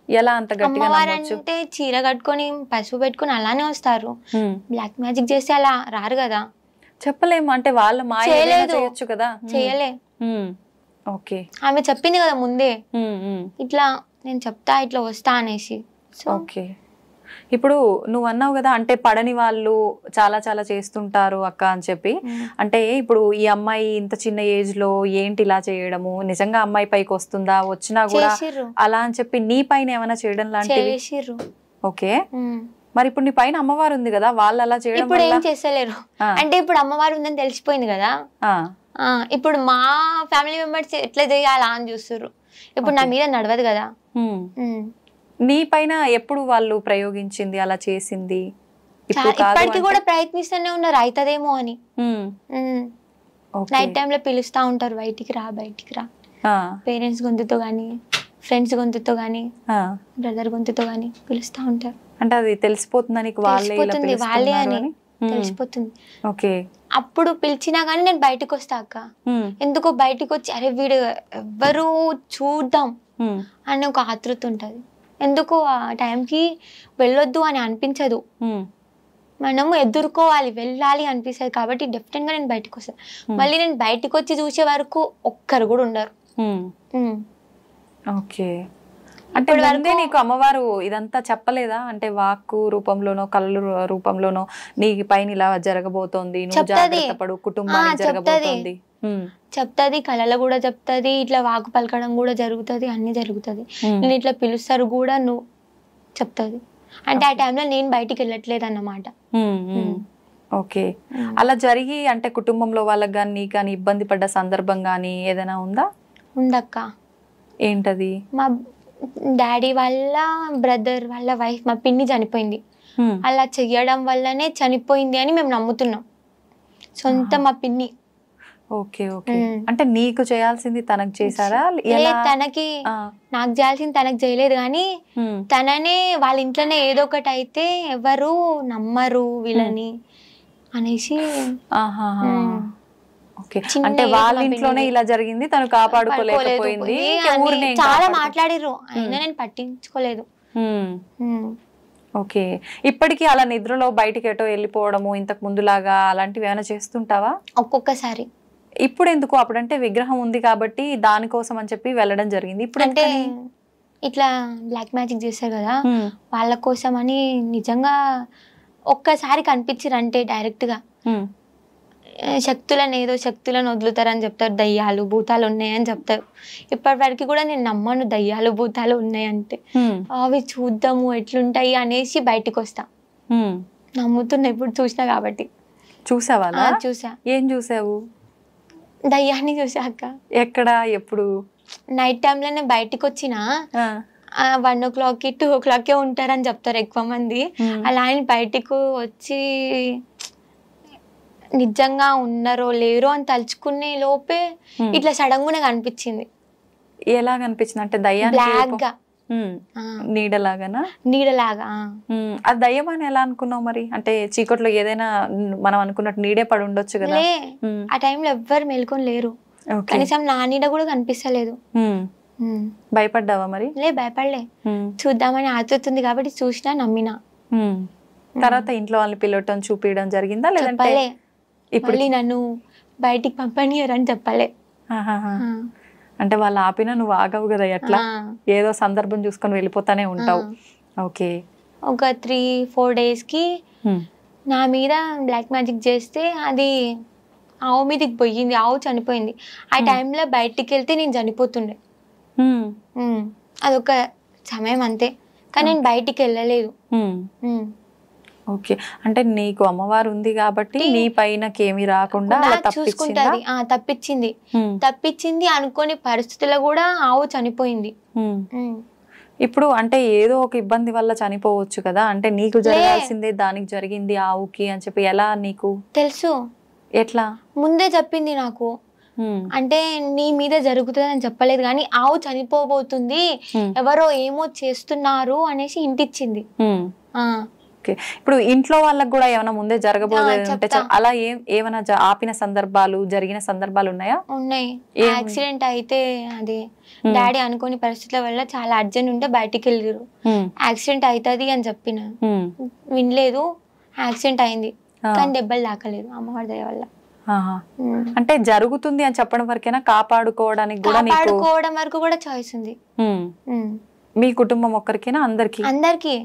ఎలా అంత గట్టిగా నమ్మొచ్చు? అంటే చీర కట్టుకొని పసుపు పెట్టుకొని అలానే వస్తారు, బ్లాక్ మ్యాజిక్ చేస్తే అలా రారు కదా. చెప్పలేము, అంటే వాళ్ళ మాయ చేయొచ్చు కదా. చేయలే. ఓకే. ఆమె చెప్పింది కదా ముందే, ఇట్లా నేను చెప్తా ఇట్లా వస్తా అనేసి. ఓకే. ఇప్పుడు నువ్వు అన్నావు కదా, అంటే పడని వాళ్ళు చాలా చాలా చేస్తుంటారు అక్క అని చెప్పి. అంటే ఇప్పుడు ఈ అమ్మాయి ఇంత చిన్న ఏజ్ లో ఏంటి ఇలా చేయడము, నిజంగా అమ్మాయి పైకి వస్తుందా, వచ్చినా కూడా అలా అని చెప్పి నీ పైన ఏమైనా చేయడం లాంటివి? ఓకే. మరి ఇప్పుడు నీ పైన అమ్మవారు ఉంది కదా, వాళ్ళు అలా చేయడం ఇప్పుడు ఏం చేస్తలేరు. అంటే ఇప్పుడు అమ్మవారు ఉందని తెలిసిపోయింది కదా, ఇప్పుడు మా ఫ్యామిలీ మెంబర్స్ ఎట్లా చేయాలా అని చూస్తారు. ఇప్పుడు నా మీద నడవదు కదా. నీ పైన ఎప్పుడు వాళ్ళు ప్రయోగించింది, అలా చేసింది? ఇప్పటికి కూడా ప్రయత్నిస్తూనే ఉన్నారు, అవుతుందేమో అని. నైట్ టైంలో పిలుస్తా ఉంటారు, బయటికి రా బయటికి రా, పేరెంట్స్ గొంతుతో గానీ, ఫ్రెండ్స్ గొంతుతో గానీ, బ్రదర్ గొంతుతో గానీ పిలుస్తా ఉంటారు. అంటే అది తెలిసిపోతుందా నీకు? వాళ్ళే అని తెలిసిపోతుంది. ఓకే. అప్పుడు పిలిచినా గానీ నేను బయటకు వస్తా అక్క. ఎందుకో బయటకు వచ్చి అరే వీడు ఎవ్వరు చూద్దాం అని ఒక ఆతృత ఉంటది. ఎందుకు ఆ టైంకి వెళ్ళొద్దు అని అనిపించదు, మనము ఎదుర్కోవాలి, వెళ్ళాలి అనిపిస్తుంది. కాబట్టి డెఫినెట్ గా నేను బయటకు వస్తాను. మళ్ళీ నేను బయటకు వచ్చి చూసే వరకు ఒక్కరు కూడా ఉండరు. ఓకే. అంటే ముందే నీకు అమ్మవారు ఇదంతా చెప్పలేదా? అంటే వాక్కు రూపంలోనో, కళ్ళు రూపంలోనో నీ పైన ఇలా జరగబోతోంది, నువ్వు జాగ్రత్త పడు, కుటుంబానికి జరగబోతోంది చెప్తాది, కళలో కూడా చెప్తాది, ఇట్లా వాకు పలకడం కూడా జరుగుతుంది, అన్ని జరుగుతుంది. నేను ఇట్లా పిలుస్తారు కూడా నువ్వు చెప్తాది. అంటే ఆ టైంలో నేను బయటికి వెళ్ళట్లేదు అన్నమాట. ఓకే. అలా జరిగి అంటే కుటుంబంలో వాళ్ళకి కానీ నీకు కానీ ఇబ్బంది పడ్డ సందర్భం కానీ ఏదైనా ఉందా? ఉందక్క. ఏంటది? మా డాడీ వాళ్ళ బ్రదర్ వాళ్ళ వైఫ్, మా పిన్ని చనిపోయింది. అలా చెయ్యడం వల్లనే చనిపోయింది అని మేము నమ్ముతున్నాం, సొంత మా పిన్ని. ఓకే. ఓకే. అంటే నీకు చేయాల్సింది తనకు చేశారా? తనకి నాకు చేయాల్సింది తనకు చేయలేదు, కానీ తననే వాళ్ళ ఇంట్లోనే ఏదో ఒకటి అయితే ఎవరు నమ్మరు వీళ్ళని అనేసి ఆహాహా. ఉమ్. ఓకే. చిన్న అంటే ఏజ్ వాళ్ళ మా ఇంట్లోనే పిన్నికి. ఇలా జరిగింది, తను కాపాడుకోలేకపోయింది, పడుకోలేదు ఇంకా అని ఊరినే చాలా మాట్లాడిర్రు, అయినా నేను పట్టించుకోలేదు. ఓకే. ఇప్పటికీ అలా నిద్రలో బయటికి ఎటో వెళ్ళిపోవడము ఇంతకు ముందులాగా అలాంటివి ఏమైనా చేస్తుంటావా? ఒక్కొక్కసారి. ఇప్పుడు ఎందుకు? అప్పుడంటే విగ్రహం ఉంది కాబట్టి దానికోసం అని చెప్పి వెళ్ళడం జరిగింది. ఇప్పుడు అంటే ఇట్లా బ్లాక్ మ్యాజిక్ చేస్తారు కదా, వాళ్ళ కోసం అని నిజంగా ఒక్కసారి కనిపించారు అంటే డైరెక్ట్ గా శక్తులను ఏదో శక్తులను వదులుతారని చెప్తారు, దయ్యాలు భూతాలు ఉన్నాయని చెప్తారు. ఇప్పటి వరకు కూడా నేను నమ్మను దయ్యాలు భూతాలు ఉన్నాయంటే. అవి చూద్దాము ఎట్లుంటాయి అనేసి బయటికి వస్తా. నమ్ముతున్నా ఇప్పుడు చూసినా కాబట్టి. చూసావా? చూసా. ఏం చూసావు? దయ్యాన్ని చూసాక. ఎక్కడ? ఎప్పుడు? నైట్ టైంలోనే బయటికి వచ్చిన 1 o'clock 2 o'clock ఉంటారని చెప్తారు ఎక్కువ మంది. అలా అని బయటకు వచ్చి నిజంగా ఉన్నారో లేరో అని తలుచుకునే లోపే ఇట్లా సడన్ గా కనిపించింది. ఎలా కనిపించింది? అంటే దయ్యానికి బ్లాక్ గా నీడలాగానా? నీడలాగా. అది దయ్యం అని ఎలా అనుకున్నావు మరి? అంటే చీకట్లో ఏదైనా మనం అనుకున్నట్టు నీడే పడి ఉండొచ్చు కదా. ఆ టైంలో ఎవ్వరు మేల్కొని లేరు, కనీసం నా నీడ కూడా కనిపిస్తలేదు. భయపడ్డావా మరి? భయపడలే, చూద్దామని ఆతుతుంది కాబట్టి చూసినా, నమ్మినా. తర్వాత ఇంట్లో వాళ్ళని పిలవటం చూపించడం జరిగిందా లేదంటే? ఇప్పుడు నన్ను బయటికి పంపనియరని చెప్పలే. అంటే వాళ్ళు ఆపినా నువ్వు ఆగవు కదా, ఎట్లా ఏదో సందర్భం చూసుకొని వెళ్ళిపోతానే ఉంటావు. ఓకే. ఒక 3-4 days కి నా మీద బ్లాక్ మ్యాజిక్ చేస్తే అది ఆవు మీదకి పోయింది, ఆవు చనిపోయింది. ఆ టైంలో బయటికి వెళ్తే నేను చనిపోతుండే. అదొక సమయం అంతే, కానీ నేను బయటికి వెళ్ళలేదు. ఓకే. అంటే నీకు అమ్మవారు ఉంది కాబట్టి నీ పైనకేమి రాకుండా చూసుకుంటది. తప్పించింది అనుకోని పరిస్థితుల్లో కూడా ఆవు చనిపోయింది. ఇప్పుడు అంటే ఏదో ఒక ఇబ్బంది వల్ల చనిపోవచ్చు కదా, అంటే నీకు జరగాల్సిందే దానికి జరిగింది ఆవుకి అని చెప్పి ఎలా నీకు తెలుసు? ఎట్లా? ముందే చెప్పింది నాకు. అంటే నీ మీద జరుగుతుంది అని చెప్పలేదు, కానీ ఆవు చనిపోబోతుంది, ఎవరో ఏమో చేస్తున్నారు అనేసి ఇంటిచ్చింది. ఇప్పుడు ఇంట్లో వాళ్ళకి కూడా ఏమైనా ముందే జరగబోయేది ఉంటే అలా ఏమైనా ఆపిన సందర్భాలు, జరిగిన సందర్భాలు ఉన్నాయా? ఉన్నాయి. యాక్సిడెంట్ అయితే అది డాడీ అనుకోని పరిస్థితుల వల్ల చాలా అర్జెంట్ ఉంటే బయటికి వెళ్ళారు. యాక్సిడెంట్ అవుతుంది అని చెప్పిన, వినలేదు. యాక్సిడెంట్ అయింది కానీ దెబ్బలు తాకలేదు అమ్మవారి దయ వల్ల. అంటే జరుగుతుంది అని చెప్పడం వరకేనా? కాపాడుకోవడానికి వరకు కూడా చాయిస్ ఉంది. మీ కుటుంబం ఒక్కరికేనా? అందరికి? అందరికి.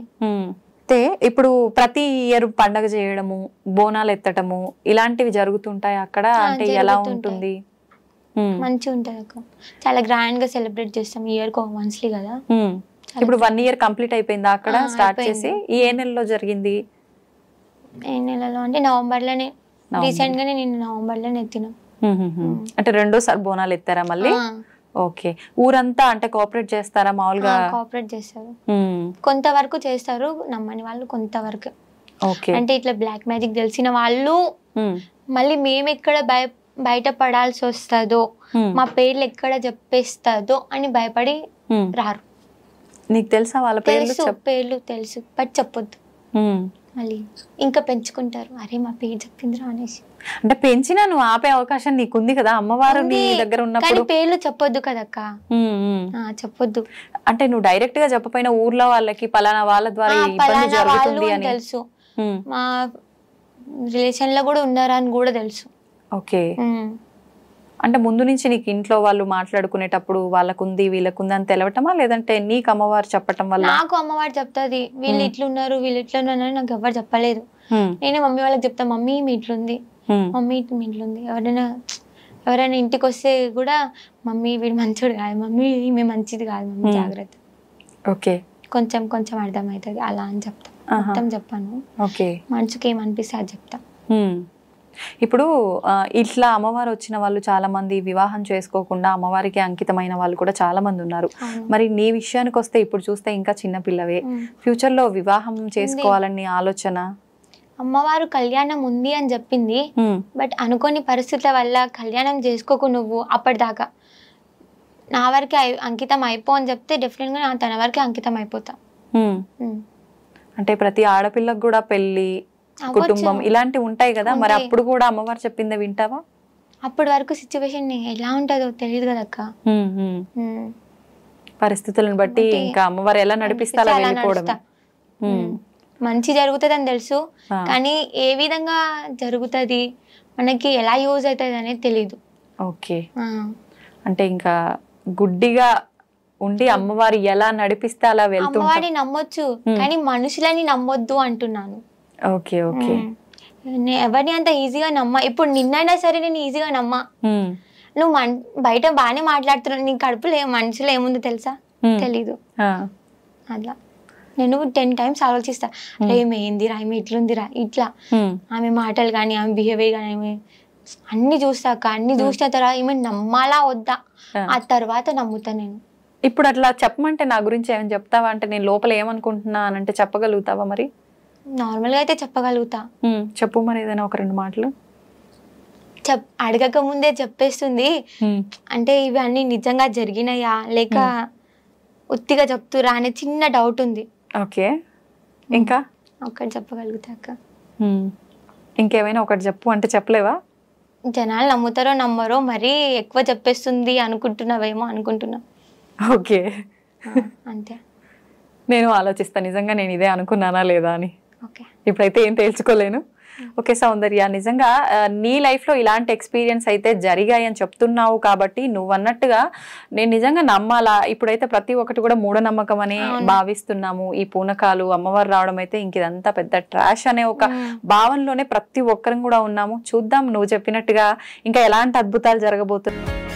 అయితే ఇప్పుడు ప్రతి ఇయర్ పండగ చేయడము, బోనాలు ఎత్తటము ఇలాంటివి జరుగుతుంటాయి అక్కడ, అంటే ఎలా ఉంటుంది? మంచిగా ఉంటుంది అక్క, చాలా గ్రాండ్ గా సెలబ్రేట్ చేస్తాం. ఇయర్ కి మంత్లీ కదా. ఇప్పుడు 1 year కంప్లీట్ అయిపోయిందా అక్కడ స్టార్ట్ చేసి? ఏ నెలలో జరిగింది? ఏ నెలలో అంటే నవంబర్ లోనే. రీసెంట్ గానే నేను నవంబర్ లోనే ఎత్తినా. అంటే రెండోసారి బోనాలు ఎత్తారా మళ్ళీ? ఓకే. ఊరంతా అంటే కోఆపరేట్ చేస్తారా మామూలుగా? కోఆపరేట్ చేస్తారు, కొంతవరకు చేస్తారు, నమ్మని వాళ్ళు కొంతవరకు. అంటే ఇట్లా బ్లాక్ మ్యాజిక్ తెలిసిన వాళ్ళు మళ్ళీ మేము ఎక్కడ బయట పడాల్సి వస్తుందో, మా పేర్లు ఎక్కడ చెప్పేస్తుందో అని భయపడి రారు. నీకు తెలుసా వాళ్ళ పేర్లు? పేర్లు తెలుసు బట్ చెప్పొద్దు, మళ్ళీ ఇంకా పెంచుకుంటారు. అరే మా పేరు చెప్పిందిరా అనేసి. అంటే పెంచినా నువ్వు ఆపే అవకాశం నీకుంది కదా, అమ్మవారు నీ దగ్గర ఉన్నప్పుడు. పేర్లు చెప్పొద్దు కదక్క, చెప్పొద్దు. అంటే నువ్వు డైరెక్ట్ గా చెప్పపోయినా ఊర్లో వాళ్ళకి పలానా వాళ్ళ ద్వారా ఇబ్బంది జరుగుతుంది అని తెలుసు, మా రిలేషన్ లో కూడా ఉన్నారా అని కూడా తెలుసు. ఓకే. అంటే ముందు నుంచి నీకు ఇంట్లో వాళ్ళు మాట్లాడుకునేటప్పుడు వాళ్ళకుంది వీళ్ళకుంది అని తెలవటమా, లేదంటే నీకు అమ్మవారు చెప్పటం వల్ల? నాకు అమ్మవారు చెప్తాది, వీళ్ళు ఇట్లున్నారు వీళ్ళు ఇట్లున్నారు నాకు ఎవరు చెప్పలేదు. నేనే మమ్మీ వాళ్ళకి చెప్తా, మమ్మీ మీ ఇట్లుంది, మమ్మీ మీ ఇట్లుంది. ఎవరైనా ఇంటికి వస్తే కూడా మమ్మీ వీడు మంచోడు కాదు, మమ్మీ ఈమె మంచిది కాదు, మమ్మీ జాగ్రత్త. ఓకే. కొంచెం కొంచెం అర్థమవుతుంది అలా అని చెప్తా, మొత్తం చెప్పాను. ఓకే. మనసుకి ఏమనిపిస్తే అది చెప్తా. ఇప్పుడు ఇట్లా అమ్మవారు వచ్చిన వాళ్ళు చాలా మంది వివాహం చేసుకోకుండా అమ్మవారికి అంకితమైన వాళ్ళు కూడా చాలా మంది ఉన్నారు. మరి నీ విషయానికి వస్తే ఇప్పుడు చూస్తే ఇంకా చిన్న పిల్లవే, ఫ్యూచర్ లో వివాహం చేసుకోవాలని ఆలోచన? అమ్మవారు కళ్యాణం ఉంది అని చెప్పింది, బట్ అనుకోని పరిస్థితుల వల్ల కళ్యాణం చేసుకోకు నువ్వు అప్పటిదాకా, నా వరకే అంకితం అయిపో అని చెప్తే డెఫినెట్ గా తన వరకే అంకితం అయిపోతా. అంటే ప్రతి ఆడపిల్లకు కూడా పెళ్లి కుటుంబం ఇలాంటివి ఉంటాయి కదా, మరి అప్పుడు కూడా అమ్మవారు చెప్పిందే వింటావా? అప్పటి వరకు సిచ్యువేషన్ ఎలా ఉంటుందో తెలియదు కదా అక్క. పరిస్థితులను బట్టి ఇంకా అమ్మవారు ఎలా నడిపిస్తే అలా వెళ్ళిపోవడం. మంచి జరుగుతుంది అని తెలుసు, కానీ ఏ విధంగా జరుగుతుంది, మనకి ఎలా యూజ్ అవుతుంది అనేది తెలీదు. ఓకే, అంటే ఇంకా గుడ్డిగా ఉండి అమ్మవారు ఎలా నడిపిస్తే అలా వెళ్తూ అమ్మవారిని నమ్మొచ్చు, కానీ మనుషులని నమ్మొద్దు అంటున్నాను. ఓకే ఓకే, ఎవరిని అంత ఈజీగా నమ్మ. ఇప్పుడు నిన్నైనా సరే నేను ఈజీగా నమ్మా. నువ్వు బయట బాగానే మాట్లాడుతున్నావు, నీ కడుపులో మనుషులు ఏముందో తెలుసా? తెలీదు. అట్లా నేను 10 times ఆలోచిస్తా, ఏమి ఏందిరా, ఏమి ఇట్లుందిరా, ఇట్లా ఆమె మాటలు కానీ ఆమె బిహేవియర్ కానీ ఆమె అన్ని చూస్తాక, అన్ని చూసిన తర్వాత ఏమి నమ్మాలా వద్దా, ఆ తర్వాత నమ్ముతా నేను. ఇప్పుడు అట్లా చెప్పమంటే నా గురించి ఏమని చెప్తావా? అంటే నేను లోపల ఏమనుకుంటున్నా అని అంటే చెప్పగలుగుతావా? మరి నార్మల్ గా అయితే చెప్పగలుగుతా. చెప్పు మరి ఏదైనా ఒక 2 మాటలు. అడగక ముందే చెప్పేస్తుంది. అంటే ఇవి అన్ని నిజంగా జరిగినాయా లేక ఉత్తిగా చెప్తురా అనే చిన్న డౌట్ ఉంది. ఓకే, ఇంకా ఒకటి చెప్పగలుగుతాక. ఇంకేమైనా ఒకటి చెప్పు అంటే చెప్పలేవా? జనాలు నమ్ముతారో నమ్మరో, మరీ ఎక్కువ చెప్పేస్తుంది అనుకుంటున్నావేమో అనుకుంటున్నా. ఓకే, అంతే. నేను ఆలోచిస్తా నిజంగా నేను ఇదే అనుకున్నానా లేదా అని. ఓకే, ఇప్పుడైతే ఏం తేల్చుకోలేను. ఓకే సౌందర్య, నిజంగా నీ లైఫ్లో ఇలాంటి ఎక్స్పీరియన్స్ అయితే జరిగాయి అని చెప్తున్నావు కాబట్టి నువ్వు అన్నట్టుగా నేను నిజంగా నమ్మాలా? ఇప్పుడైతే ప్రతి ఒక్కటి కూడా మూఢనమ్మకం అని భావిస్తున్నాము. ఈ పూనకాలు, అమ్మవారు రావడం అయితే ఇంక ఇదంతా పెద్ద ట్రాష్ అనే ఒక భావనలోనే ప్రతి ఒక్కరం కూడా ఉన్నాము. చూద్దాం నువ్వు చెప్పినట్టుగా ఇంకా ఎలాంటి అద్భుతాలు జరగబోతున్నాయి.